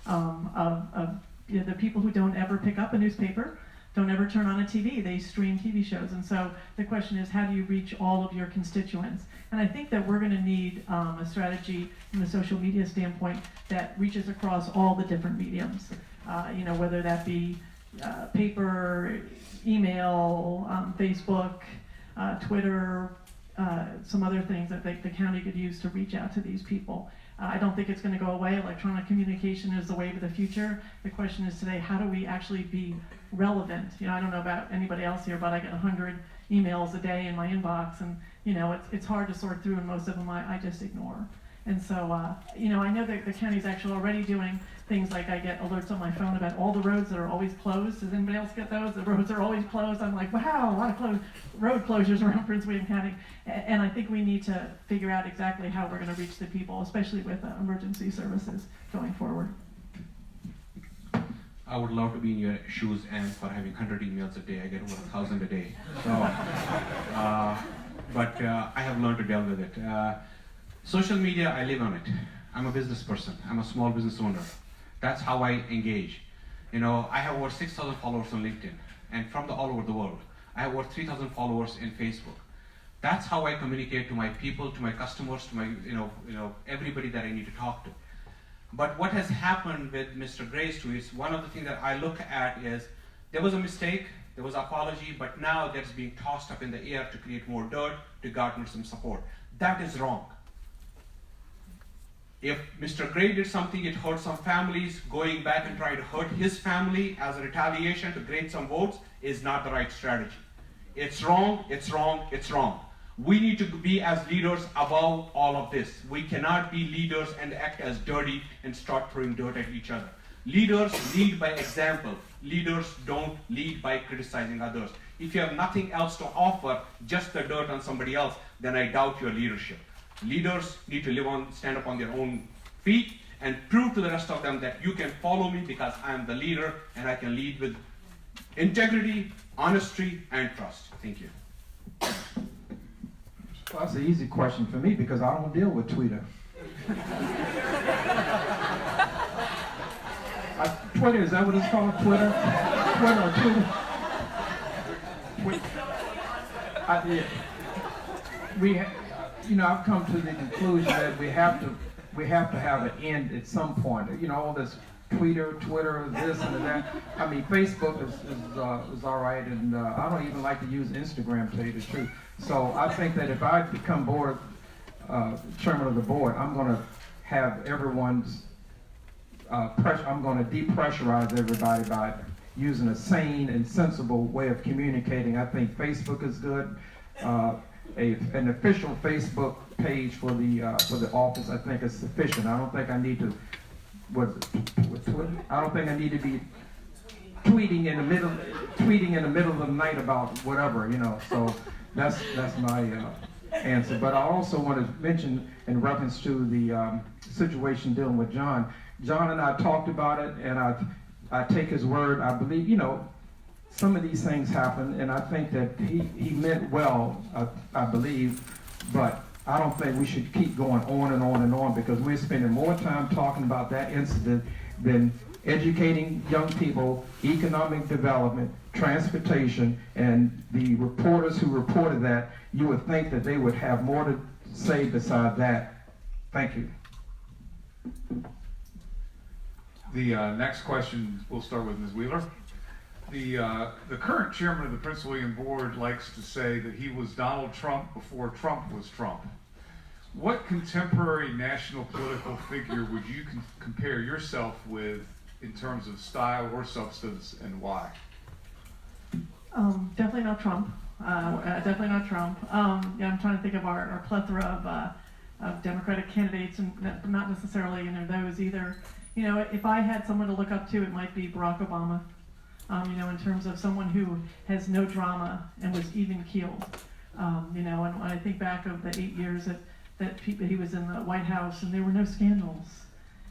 of you know, the people who don't ever pick up a newspaper, don't ever turn on a TV, they stream TV shows. And so the question is, how do you reach all of your constituents? And I think that we're gonna need a strategy from a social media standpoint that reaches across all the different mediums. You know, whether that be paper, email, Facebook, Twitter, some other things that the county could use to reach out to these people. I don't think it's going to go away. Electronic communication is the wave of the future. The question is today, how do we actually be relevant? You know, I don't know about anybody else here, but I get 100 emails a day in my inbox, and you know, it's hard to sort through, and most of them I just ignore. And so, you know, I know that the county's actually already doing things like I get alerts on my phone about all the roads that are always closed. Does anybody else get those? The roads are always closed. I'm like, wow, a lot of road closures around Prince William County. And I think we need to figure out exactly how we're going to reach the people, especially with emergency services going forward. I would love to be in your shoes, and for having 100 emails a day, I get over 1,000 a day. So, but I have learned to deal with it. Social media, I live on it. I'm a business person. I'm a small business owner. That's how I engage. You know, I have over 6,000 followers on LinkedIn, and from all over the world. I have over 3,000 followers in Facebook. That's how I communicate to my people, to my customers, to my, you know, everybody that I need to talk to. But what has happened with Mr. Gray's tweets, one of the things that I look at is, there was a mistake, there was apology, but now that's being tossed up in the air to create more dirt, to garner some support. That is wrong. If Mr. Gray did something, it hurt some families, going back and trying to hurt his family as a retaliation to gain some votes is not the right strategy. It's wrong, it's wrong, it's wrong. We need to be as leaders above all of this. We cannot be leaders and act as dirty and start throwing dirt at each other. Leaders lead by example. Leaders don't lead by criticizing others. If you have nothing else to offer, just the dirt on somebody else, then I doubt your leadership. Leaders need to stand up on their own feet and prove to the rest of them that you can follow me because I am the leader and I can lead with integrity, honesty, and trust. Thank you. Well, that's an easy question for me because I don't deal with Twitter. Twitter, is that what it's called? Twitter? You know, I've come to the conclusion that we have to have an end at some point. You know, all this Twitter, this and that. I mean, Facebook is all right, and I don't even like to use Instagram, to tell you the truth. So I think that if I become chairman of the board, I'm going to have everyone's I'm going to depressurize everybody by using a sane and sensible way of communicating. I think Facebook is good. An official Facebook page for the office, I think, is sufficient. I don't think I need to. With Twitter? I don't think I need to be tweeting in the middle of the night about whatever, you know. So that's my answer. But I also want to mention, in reference to the situation dealing with John. John and I talked about it, and I take his word. I believe, you know, some of these things happen, and I think that he meant well, I believe, but I don't think we should keep going on and on and on because we're spending more time talking about that incident than educating young people, economic development, transportation, and the reporters who reported that, you would think that they would have more to say beside that. Thank you. The next question, we'll start with Ms. Wheeler. The current chairman of the Prince William Board likes to say that he was Donald Trump before Trump was Trump. What contemporary national political figure would you compare yourself with in terms of style or substance, and why? Definitely not Trump. Definitely not Trump. Yeah, I'm trying to think of our plethora of Democratic candidates, and not necessarily those either. If I had someone to look up to, it might be Barack Obama. In terms of someone who has no drama and was even keeled. And when I think back of the 8 years that he was in the White House, and there were no scandals,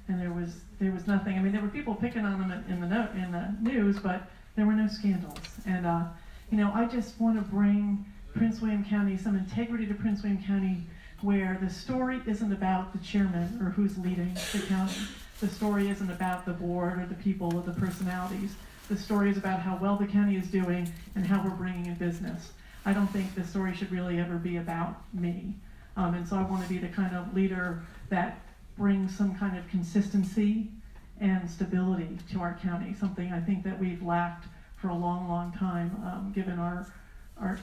and there was nothing. I mean, there were people picking on him in the news, but there were no scandals. And I just want to bring Prince William County some integrity to Prince William County, where the story isn't about the chairman or who's leading the county. The story isn't about the board or the people or the personalities. The story is about how well the county is doing and how we're bringing in business. I don't think the story should really ever be about me. And so I want to be the kind of leader that brings some kind of consistency and stability to our county, something I think that we've lacked for a long, long time, given our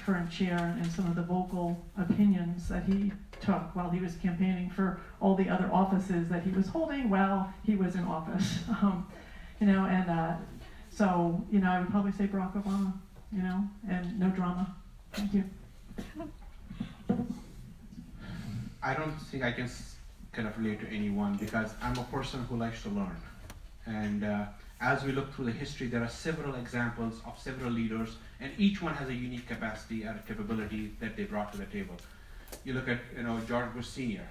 current chair and some of the vocal opinions that he took while he was campaigning for all the other offices that he was holding while he was in office. So, I would probably say Barack Obama, and no drama. Thank you. I don't think I can kind of relate to anyone, because I'm a person who likes to learn. And as we look through the history, there are several examples of several leaders, and each one has a unique capacity and capability that they brought to the table. You look at, George Bush Sr.,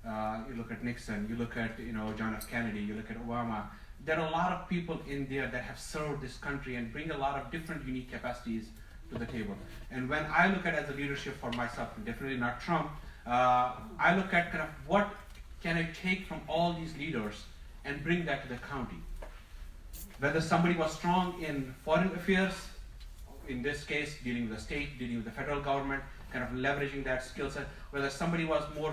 you look at Nixon, you look at, John F. Kennedy, you look at Obama. There are a lot of people in there that have served this country and bring a lot of different unique capacities to the table. And when I look at as a leadership for myself, definitely not Trump, I look at kind of what can I take from all these leaders and bring that to the county. Whether somebody was strong in foreign affairs, in this case dealing with the state, dealing with the federal government, kind of leveraging that skill set, whether somebody was more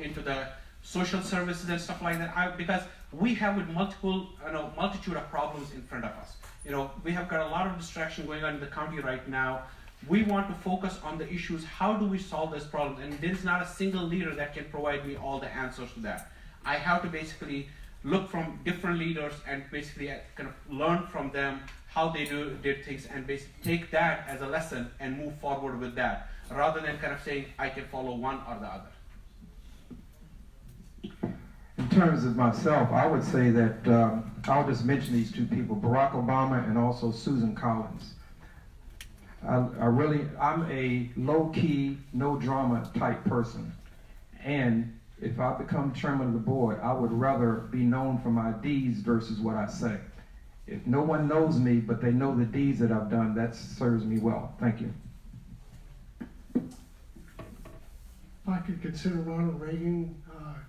into the social services and stuff like that, because we have with multitude of problems in front of us. We have got a lot of distraction going on in the county right now. We want to focus on the issues. How do we solve this problem? And there is not a single leader that can provide me all the answers to that. I have to basically look from different leaders and basically kind of learn from them how they did things, and basically take that as a lesson and move forward with that, rather than kind of saying I can follow one or the other. In terms of myself, I would say that I'll just mention these two people, Barack Obama and also Susan Collins. I'm a low-key, no-drama type person. And if I become chairman of the board, I would rather be known for my deeds versus what I say. If no one knows me, but they know the deeds that I've done, that serves me well. Thank you. If I could consider Ronald Reagan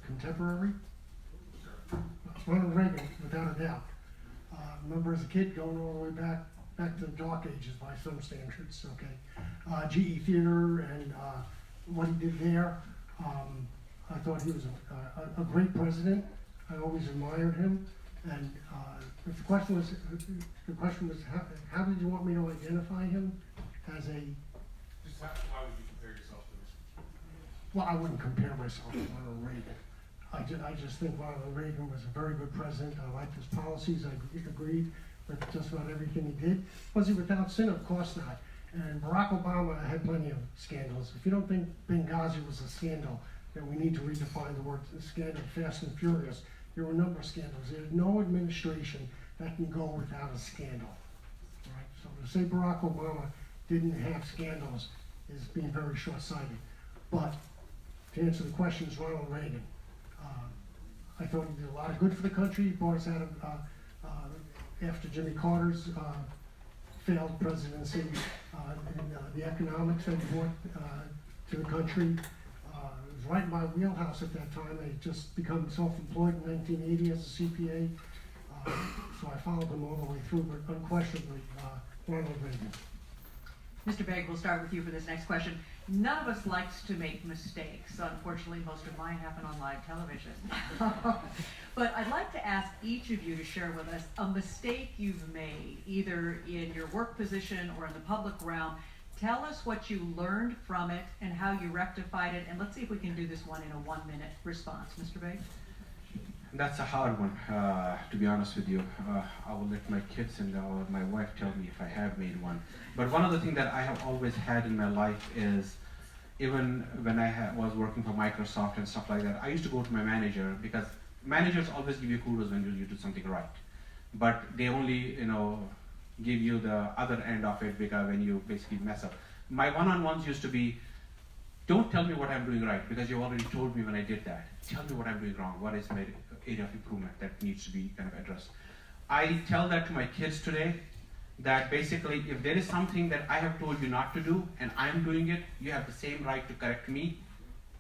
contemporary. Ronald Reagan, without a doubt. Remember as a kid going all the way back to the dark ages by some standards, okay. GE Theater and what he did there. I thought he was a great president. I always admired him. And if the question was how did you want me to identify him as a? Just why would you compare yourself to this? Well, I wouldn't compare myself to Ronald Reagan. I just think Ronald Reagan was a very good president. I liked his policies. I agreed with just about everything he did. Was he without sin? Of course not. And Barack Obama had plenty of scandals. If you don't think Benghazi was a scandal, then we need to redefine the word scandal. Fast and Furious. There were a number of scandals. There's no administration that can go without a scandal. Right? So to say Barack Obama didn't have scandals is being very short-sighted. But to answer the question, is Ronald Reagan. I thought he did a lot of good for the country. He brought us out of, after Jimmy Carter's failed presidency, and the economics that he brought to the country. It was right in my wheelhouse at that time. I had just become self-employed in 1980 as a CPA. So I followed them all the way through, but unquestionably, Ronald Reagan. Mr. Begg, we'll start with you for this next question. None of us likes to make mistakes. Unfortunately, most of mine happen on live television. But I'd like to ask each of you to share with us a mistake you've made, either in your work position or in the public realm. Tell us what you learned from it and how you rectified it, and let's see if we can do this one in a 1-minute response. Mr. Begg? That's a hard one, to be honest with you. I will let my kids and my wife tell me if I have made one. But one of the things that I have always had in my life is, even when I was working for Microsoft and stuff like that, I used to go to my manager, because managers always give you kudos when you do something right. But they only, give you the other end of it because when you basically mess up. My one-on-ones used to be, don't tell me what I'm doing right, because you already told me when I did that. Tell me what I'm doing wrong. What is my area of improvement that needs to be kind of addressed? I tell that to my kids today, that basically if there is something that I have told you not to do and I'm doing it, you have the same right to correct me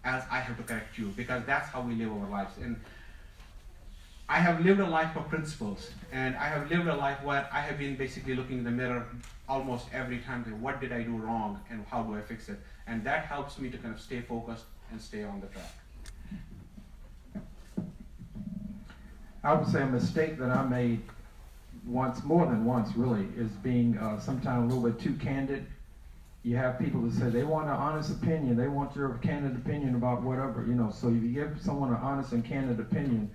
as I have to correct you, because that's how we live our lives. And I have lived a life of principles, and I have lived a life where I have been basically looking in the mirror almost every time, saying, what did I do wrong and how do I fix it? And that helps me to kind of stay focused and stay on the track. I would say a mistake that I made once, more than once really, is being sometimes a little bit too candid. You have people that say they want an honest opinion, they want your candid opinion about whatever, so if you give someone an honest and candid opinion,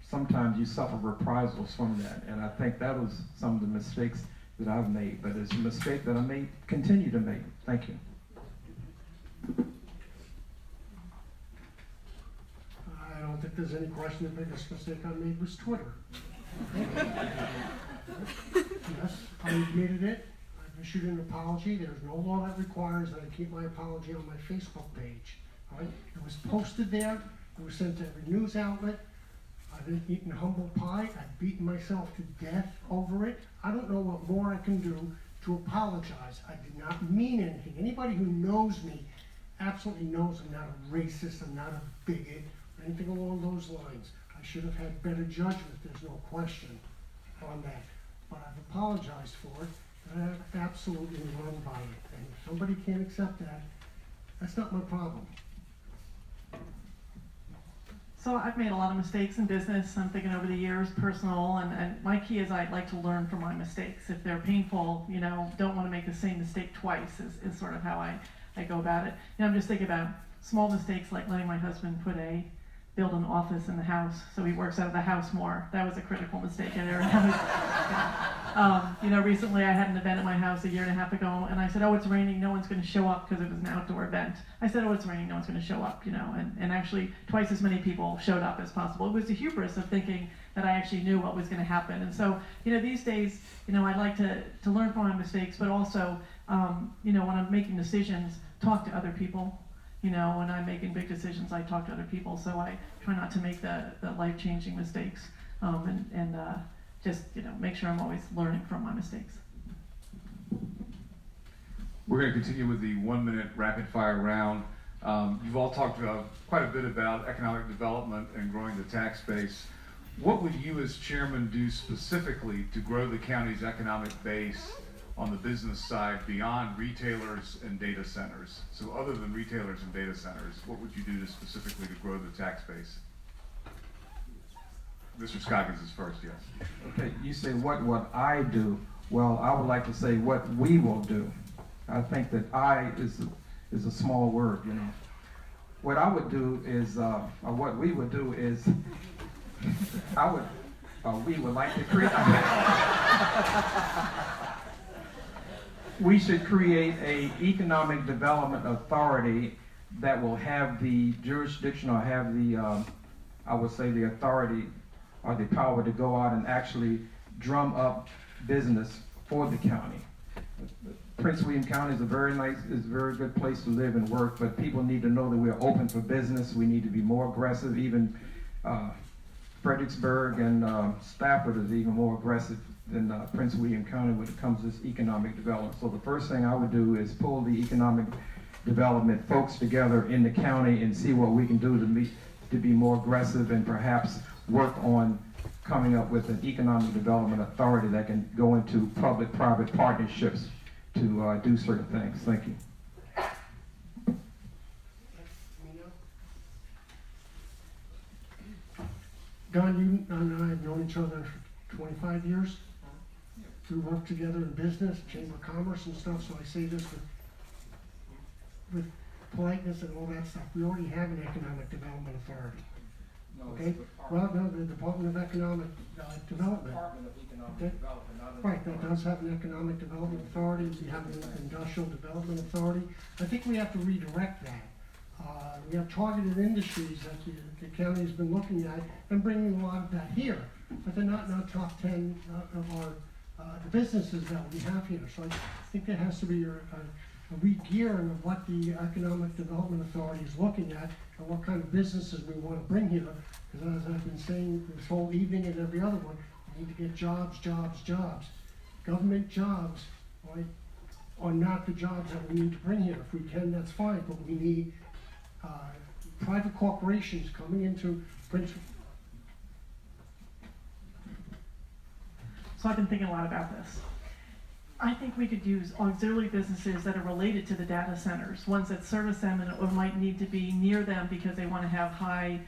sometimes you suffer reprisals from that. And I think that was some of the mistakes that I've made, but it's a mistake that I may continue to make. Thank you. I don't think there's any question the biggest mistake I made was Twitter. Yes, I admitted it. I've issued an apology. There's no law that requires that I keep my apology on my Facebook page. All right? It was posted there. It was sent to every news outlet. I've eaten humble pie. I've beaten myself to death over it. I don't know what more I can do to apologize. I did not mean anything. Anybody who knows me absolutely knows I'm not a racist, I'm not a bigot, or anything along those lines. I should have had better judgment, there's no question on that. But I've apologized for it, and I've absolutely run by it. And if somebody can't accept that, that's not my problem. So I've made a lot of mistakes in business, I'm thinking over the years, personal, and my key is I'd like to learn from my mistakes. If they're painful, don't want to make the same mistake twice is sort of how I go about it. I'm just thinking about small mistakes like letting my husband build an office in the house so he works out of the house more. That was a critical mistake I never had. Recently I had an event at my house a year and a half ago, and I said, oh, it's raining, no one's going to show up, because it was an outdoor event. I said, oh, it's raining, no one's going to show up, and actually twice as many people showed up as possible. It was the hubris of thinking that I actually knew what was going to happen. And so, these days, I'd like to learn from my mistakes, but also, when I'm making decisions, talk to other people. When I'm making big decisions, I talk to other people, so I try not to make the life-changing mistakes, and just make sure I'm always learning from my mistakes. We're going to continue with the 1-minute rapid-fire round. You've all talked about quite a bit about economic development and growing the tax base. What would you as chairman do specifically to grow the county's economic base on the business side beyond retailers and data centers? So other than retailers and data centers, what would you do specifically to grow the tax base? Mr. Scoggins is first, yes. Okay, you say what I do. Well, I would like to say what we will do. I think that I is a small word, What I would do is, or what we would do is, we would like to create, we should create an economic development authority that will have the jurisdiction or have the, I would say the authority or the power to go out and actually drum up business for the county. Prince William County is a very good place to live and work, but people need to know that we're open for business. We need to be more aggressive. Even Fredericksburg and Stafford is even more aggressive than Prince William County when it comes to this economic development. So the first thing I would do is pull the economic development folks together in the county and see what we can do to be more aggressive and perhaps work on coming up with an economic development authority that can go into public-private partnerships to do certain things. Thank you. Don, you and I have known each other for 25 years. We work together in business, Chamber of Commerce and stuff, so I say this with politeness and all that stuff. We already have an economic development authority. No, Okay? it's the Well, no, the Department of Economic Development. Department of Economic Okay. Development, not an Right, that does have an economic development authority, we have an industrial development authority. I think we have to redirect that. We have targeted industries that the county's been looking at and bringing a lot of that here, but they're not in our top 10 of our the businesses that we have here. So I think there has to be a re-gearing of what the Economic Development Authority is looking at and what kind of businesses we want to bring here. Because as I've been saying this whole evening and every other one, we need to get jobs, jobs, jobs. Government jobs, right, are not the jobs that we need to bring here. If we can, that's fine, but we need private corporations coming into Prince. So I've been thinking a lot about this. I think we could use auxiliary businesses that are related to the data centers, ones that service them and or might need to be near them because they want to have high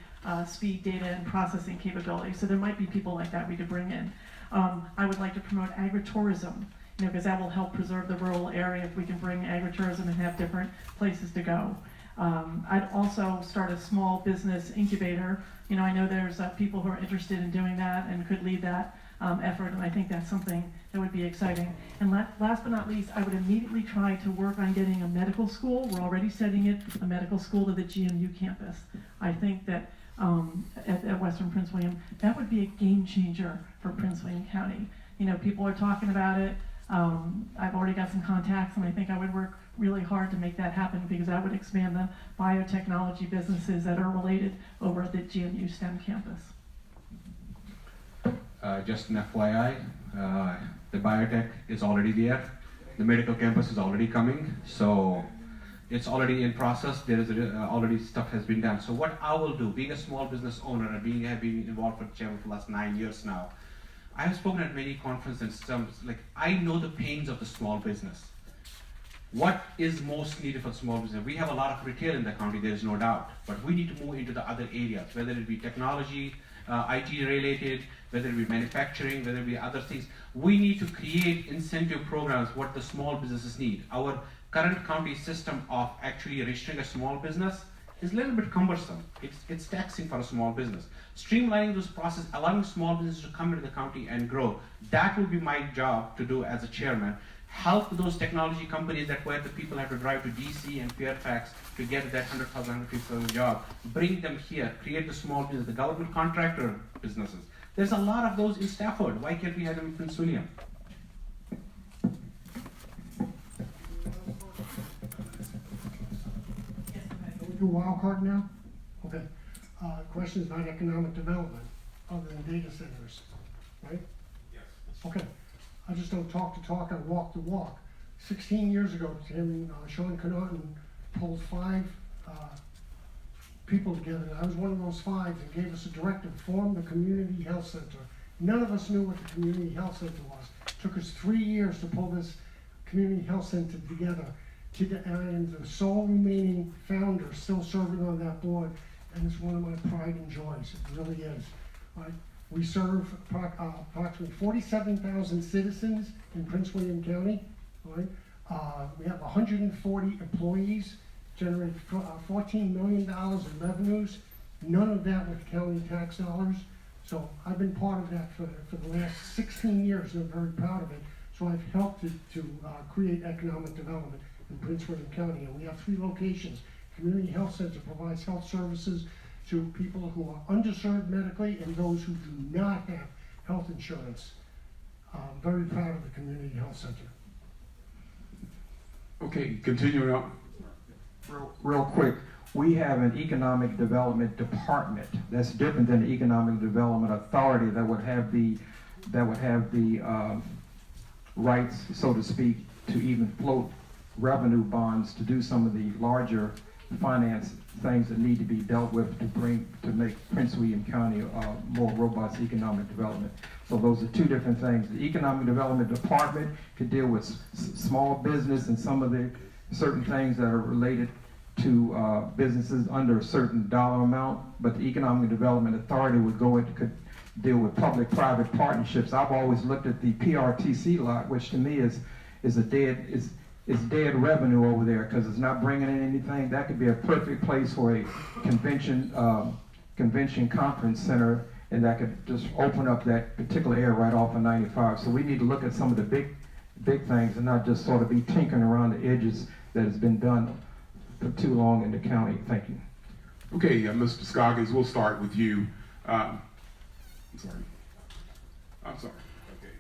speed data and processing capabilities. So there might be people like that we could bring in. I would like to promote agritourism, because that will help preserve the rural area if we can bring agritourism and have different places to go. I'd also start a small business incubator. I know there's people who are interested in doing that and could lead that effort, and I think that's something that would be exciting. And last but not least, I would immediately try to work on getting a medical school. We're already studying it, a medical school to the GMU campus. I think that at Western Prince William, that would be a game changer for Prince William County. People are talking about it. I've already got some contacts, and I think I would work really hard to make that happen because that would expand the biotechnology businesses that are related over at the GMU STEM campus. Just an FYI, the biotech is already there. The medical campus is already coming, so it's already in process. There is already stuff has been done. So what I will do, being a small business owner and have been involved with the chamber for the last 9 years now, I have spoken at many conferences and stuff. Like, I know the pains of the small business. What is most needed for small business? We have a lot of retail in the county, there is no doubt, but we need to move into the other areas, whether it be technology, IT related, whether it be manufacturing, whether it be other things. We need to create incentive programs, what the small businesses need. Our current county system of actually registering a small business is a little bit cumbersome. It's taxing for a small business. Streamlining this process, allowing small businesses to come into the county and grow, that will be my job to do as a chairman. Help those technology companies that where the people have to drive to DC and Fairfax to get that 100,000, 150,000 job. Bring them here, create the small business, the government contractor businesses. There's a lot of those in Stafford. Why can't we have them in Prince William? Do wild card now? Okay. Questions about economic development other than data centers, right? Yes. Okay. I just don't talk the talk, I walk the walk. 16 years ago, Tim, Sean Connaughton pulled 5 people together, and I was one of those 5 and gave us a directive, form the community health center. None of us knew what the community health center was. It took us 3 years to pull this community health center together. And the sole remaining founder still serving on that board, and it's one of my pride and joys, it really is. Right? We serve approximately 47,000 citizens in Prince William County. Right? We have 140 employees, generate $14 million in revenues, none of that with county tax dollars. So I've been part of that for the last 16 years, and I'm very proud of it. So I've helped to create economic development in Prince William County, and we have 3 locations. Community Health Center provides health services to people who are underserved medically and those who do not have health insurance. I'm very proud of the Community Health Center. Okay, continuing on. Real quick, we have an economic development department that's different than the economic development authority that would have the rights, so to speak, to even float revenue bonds to do some of the larger finance things that need to be dealt with to make Prince William County more robust economic development. So those are two different things. The Economic Development Department could deal with small business and some of the certain things that are related to businesses under a certain dollar amount, but the Economic Development Authority would could deal with public-private partnerships. I've always looked at the PRTC lot, which to me is dead revenue over there because it's not bringing in anything. That could be a perfect place for a convention conference center, and that could just open up that particular area right off of 95. So we need to look at some of the big things and not just sort of be tinkering around the edges that has been done for too long in the county. Thank you. Okay, Mr. Scoggins, we'll start with you. I'm sorry. Okay.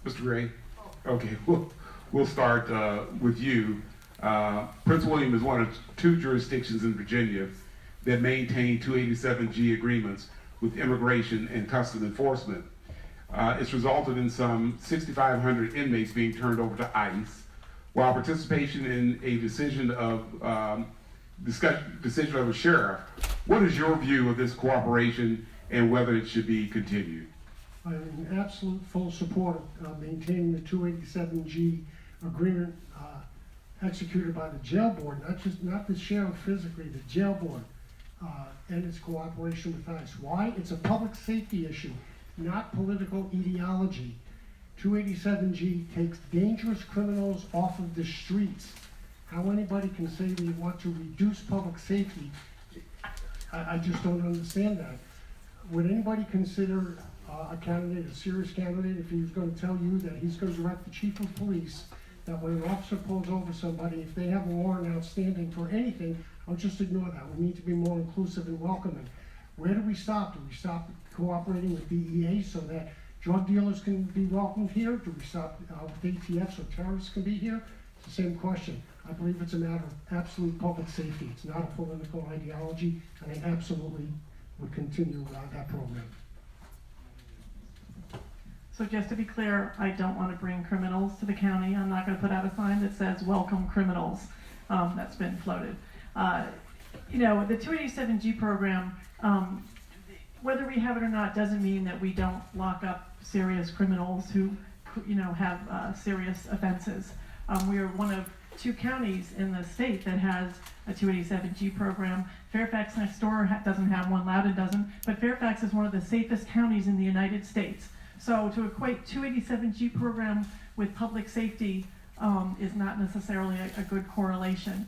Mr. Gray? Okay, we'll start with you. Prince William is one of two jurisdictions in Virginia that maintain 287G agreements with immigration and customs enforcement. It's resulted in some 6,500 inmates being turned over to ICE, while participation in a decision of a sheriff. What is your view of this cooperation and whether it should be continued? I'm in absolute full support of maintaining the 287G agreement executed by the jail board, not the sheriff physically, the jail board, and its cooperation with ICE. Why? It's a public safety issue, not political ideology. 287G takes dangerous criminals off of the streets. How anybody can say they want to reduce public safety, I just don't understand that. Would anybody consider a candidate, a serious candidate, if he was going to tell you that he's going to direct the chief of police that when an officer pulls over somebody, if they have a warrant outstanding for anything, I'll just ignore that. We need to be more inclusive and welcoming. Where do we stop? Do we stop cooperating with DEA so that drug dealers can be welcomed here? Do we stop with ATF so terrorists can be here? It's the same question. I believe it's a matter of absolute public safety. It's not a political ideology, and I absolutely would continue that program. So just to be clear, I don't want to bring criminals to the county. I'm not going to put out a sign that says welcome criminals. That's been floated. The 287G program, whether we have it or not doesn't mean that we don't lock up serious criminals who have serious offenses. We are one of two counties in the state that has a 287G program. Fairfax next door doesn't have one, Loudoun doesn't, but Fairfax is one of the safest counties in the United States. So to equate 287G program with public safety is not necessarily a good correlation.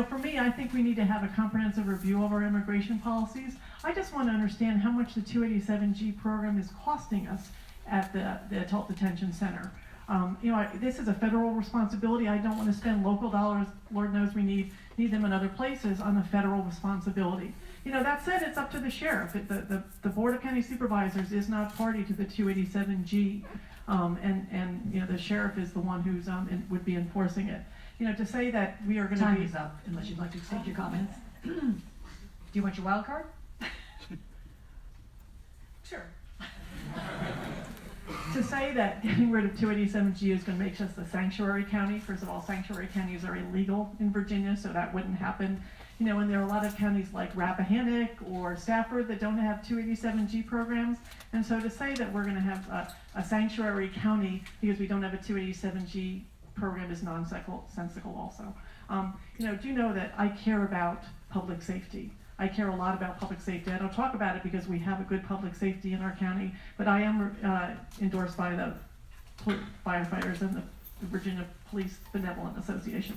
For me, I think we need to have a comprehensive review of our immigration policies. I just want to understand how much the 287G program is costing us at the adult detention center. This is a federal responsibility. I don't want to spend local dollars. Lord knows we need them in other places on the federal responsibility. That said, it's up to the sheriff. The Board of County Supervisors is not party to the 287G, and the sheriff is the one who's would be enforcing it. To say that we are going to Time is up, unless you'd like to extend your comments. Do you want your wild card? Sure. To say that getting rid of 287G is going to make us a sanctuary county, first of all, sanctuary counties are illegal in Virginia, so that wouldn't happen. And there are a lot of counties like Rappahannock or Stafford that don't have 287G programs. And so to say that we're going to have a sanctuary county because we don't have a 287G program is nonsensical also. Do you know that I care about public safety? I care a lot about public safety. I don't talk about it because we have a good public safety in our county, but I am endorsed by the firefighters and the Virginia Police Benevolent Association.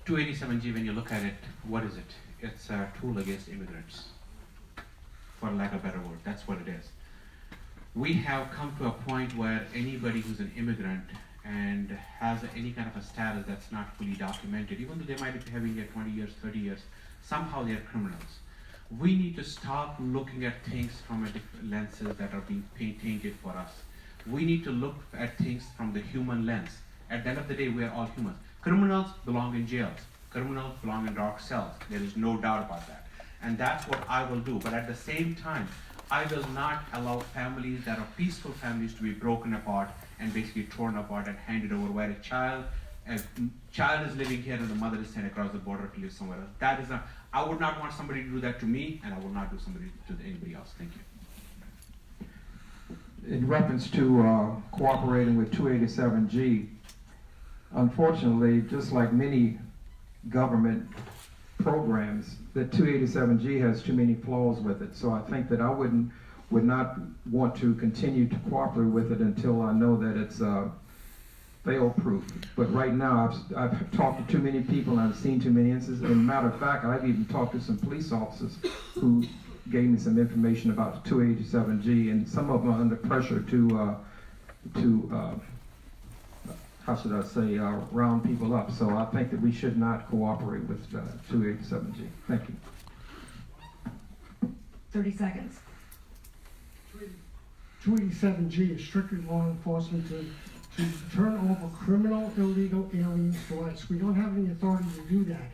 287G, when you look at it, what is it? It's a tool against immigrants, for lack of a better word. That's what it is. We have come to a point where anybody who's an immigrant and has any kind of a status that's not fully documented, even though they might be having it 20 years, 30 years, somehow they're criminals. We need to stop looking at things from a different lenses that are being tainted for us. We need to look at things from the human lens. At the end of the day, we are all humans. Criminals belong in jails. Criminals belong in dark cells. There is no doubt about that. And that's what I will do. But at the same time, I will not allow families that are peaceful families to be broken apart and basically torn apart and handed over, where a child is living here and the mother is sent across the border to live somewhere else. That is not, I would not want somebody to do that to me, and I will not do somebody to anybody else. Thank you. In reference to cooperating with 287G, unfortunately, just like many government programs, the 287G has too many flaws with it. So I think that I would not want to continue to cooperate with it until I know that it's fail-proof. But right now, I've talked to too many people and I've seen too many instances. And matter of fact, I've even talked to some police officers who gave me some information about 287G, and some of them are under pressure to how should I say, round people up. So I think that we should not cooperate with 287G. Thank you. 30 seconds. 287G is strictly law enforcement to turn over criminal, illegal aliens to ICE. We don't have any authority to do that.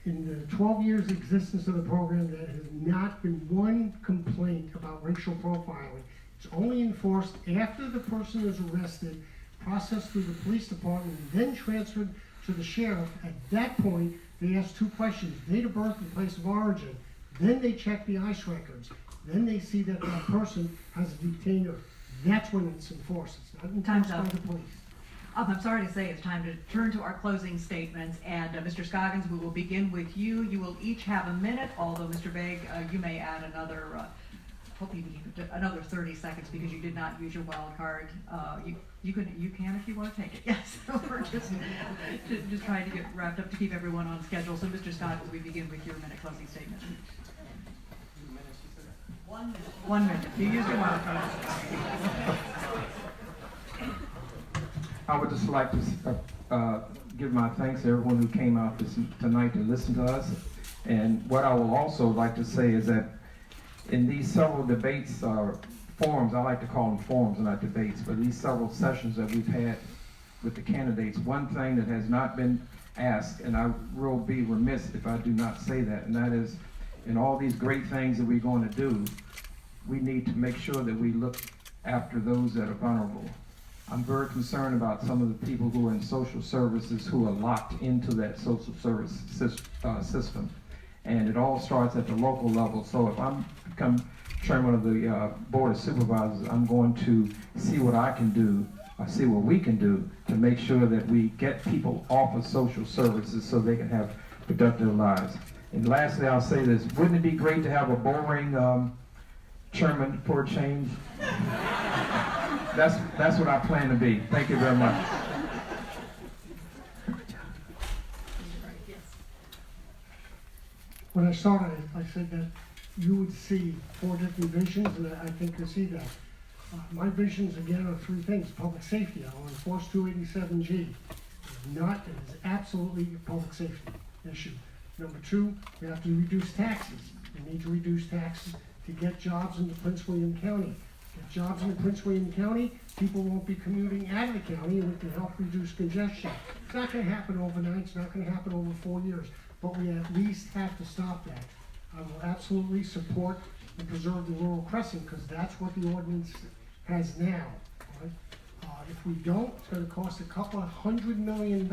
In the 12 years existence of the program, there has not been one complaint about racial profiling. It's only enforced after the person is arrested, processed through the police department, and then transferred to the sheriff. At that point, they ask two questions: date of birth and place of origin. Then they check the ICE records. Then they see that that person has a detainer. That's when it's enforced. It's not enforced by the police. I'm sorry to say it's time to turn to our closing statements. And Mr. Scoggins, we will begin with you. You will each have a minute, although Mr. Begg, you may add another, hopefully another 30 seconds because you did not use your wild card. You can if you want to take it. Yes, we're just trying to get wrapped up to keep everyone on schedule. So Mr. Scoggins, we begin with your minute closing statement. 1 minute. 1 minute. You used your wild card. I would just like to give my thanks to everyone who came out tonight to listen to us. And what I will also like to say is that in these several debates, forums, I like to call them forums and not debates, but these several sessions that we've had with the candidates, one thing that has not been asked, and I will be remiss if I do not say that, and that is, in all these great things that we're going to do, we need to make sure that we look after those that are vulnerable. I'm very concerned about some of the people who are in social services who are locked into that social service system. And it all starts at the local level. So if I become chairman of the Board of Supervisors, I'm going to see what I can do, or see what we can do to make sure that we get people off of social services so they can have productive lives. And lastly, I'll say this: wouldn't it be great to have a boring chairman for a change? That's what I plan to be. Thank you very much. When I started, I said that you would see 4 different visions, and I think you'll see that. My visions, again, are 3 things. Public safety. I will enforce 287G. It is absolutely a public safety issue. Number 2, we have to reduce taxes. We need to reduce taxes to get jobs into Prince William County. Get jobs into Prince William County, people won't be commuting out of the county, and we can help reduce congestion. It's not going to happen overnight. It's not going to happen over 4 years. But we at least have to stop that. I will absolutely support and preserve the rural crescent because that's what the ordinance has now. Right? If we don't, it's going to cost a couple of $100 million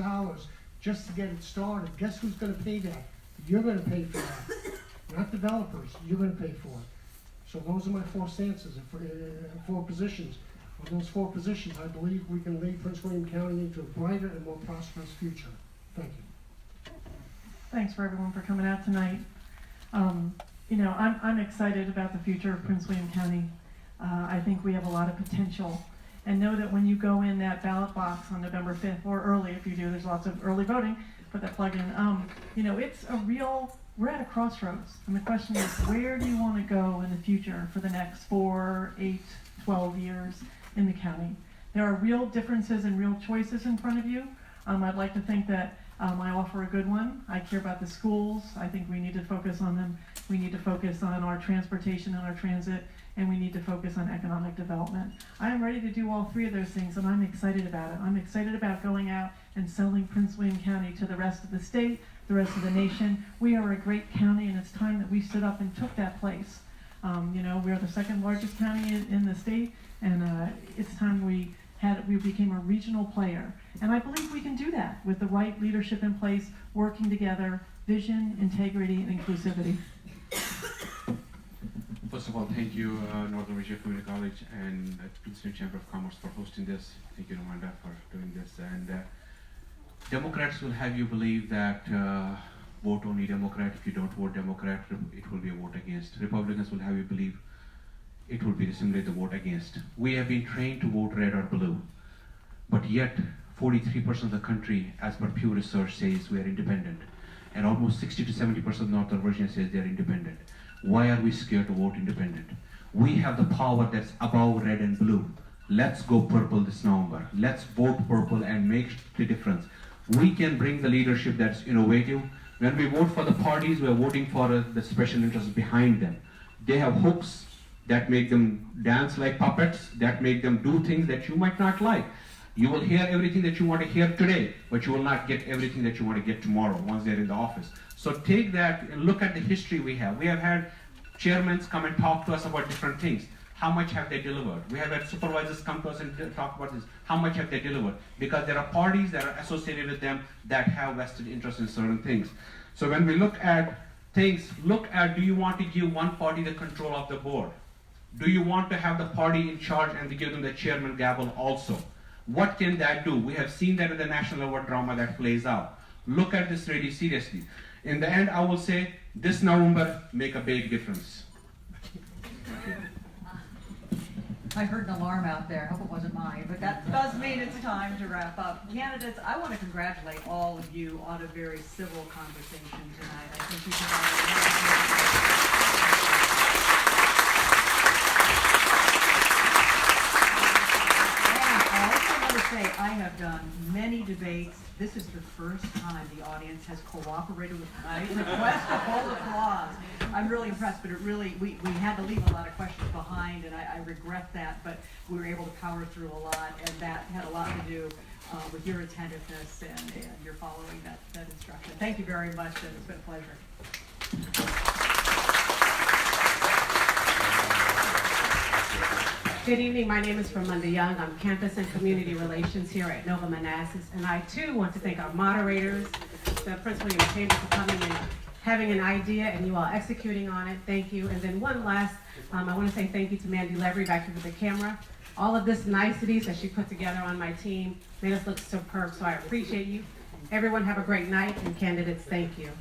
just to get it started. Guess who's going to pay that? You're going to pay for that. Not developers. You're going to pay for it. So those are my 4 stances, 4 positions. On those 4 positions, I believe we can lead Prince William County into a brighter and more prosperous future. Thank you. Thanks for everyone for coming out tonight. You know, I'm excited about the future of Prince William County. I think we have a lot of potential. And know that when you go in that ballot box on November 5th, or early if you do, there's lots of early voting, put that plug in. You know, it's a real, we're at a crossroads. And the question is, where do you want to go in the future for the next 4, 8, 12 years in the county? There are real differences and real choices in front of you. I'd like to think that I offer a good one. I care about the schools. I think we need to focus on them. We need to focus on our transportation and our transit, and we need to focus on economic development. I am ready to do all 3 of those things, and I'm excited about it. I'm excited about going out and selling Prince William County to the rest of the state, the rest of the nation. We are a great county, and it's time that we stood up and took that place. You know, we are the 2nd largest county in the state, and it's time we we became a regional player. And I believe we can do that with the right leadership in place, working together, vision, integrity, and inclusivity. First of all, thank you, Northern Virginia Community College and Prince William Chamber of Commerce for hosting this. Thank you, Amanda, for doing this. And Democrats will have you believe that vote only Democrat. If you don't vote Democrat, it will be a vote against. Republicans will have you believe it will be simply the vote against. We have been trained to vote red or blue, but yet 43% of the country, as per Pew Research, says we are independent, and almost 60 to 70% of Northern Virginia says they are independent. Why are we scared to vote independent? We have the power that's above red and blue. Let's go purple this November. Let's vote purple and make the difference. We can bring the leadership that's innovative. When we vote for the parties, we're voting for the special interests behind them. They have hooks that make them dance like puppets, that make them do things that you might not like. You will hear everything that you want to hear today, but you will not get everything that you want to get tomorrow once they're in the office. So take that and look at the history we have. We have had chairmen come and talk to us about different things. How much have they delivered? We have had supervisors come to us and talk about this. How much have they delivered? Because there are parties that are associated with them that have vested interest in certain things. So when we look at things, look at, do you want to give one party the control of the board? Do you want to have the party in charge and to give them the chairman gavel also? What can that do? We have seen that in the national level drama that plays out. Look at this really seriously. In the end, I will say, this November, make a big difference. I heard an alarm out there. I hope it wasn't mine, but that does mean it's time to wrap up. Candidates, I want to congratulate all of you on a very civil conversation tonight. I think you and I also want to say I have done many debates. This is the first time the audience has cooperated with my request to hold applause. I'm really impressed, but we had to leave a lot of questions behind, and I regret that, but we were able to power through a lot, and that had a lot to do with your attentiveness and your following that instruction. Thank you very much, and it's been a pleasure. Good evening, my name is Ramunda Young. I'm Campus and Community Relations here at Nova Manassas, and I too want to thank our moderators, the Prince William Chamber for coming and having an idea and you all executing on it. Thank you. And then one last, I want to say thank you to Mandy Levry back here with the camera. All of this niceties that she put together on my team made us look superb, so I appreciate you. Everyone have a great night, and candidates, thank you.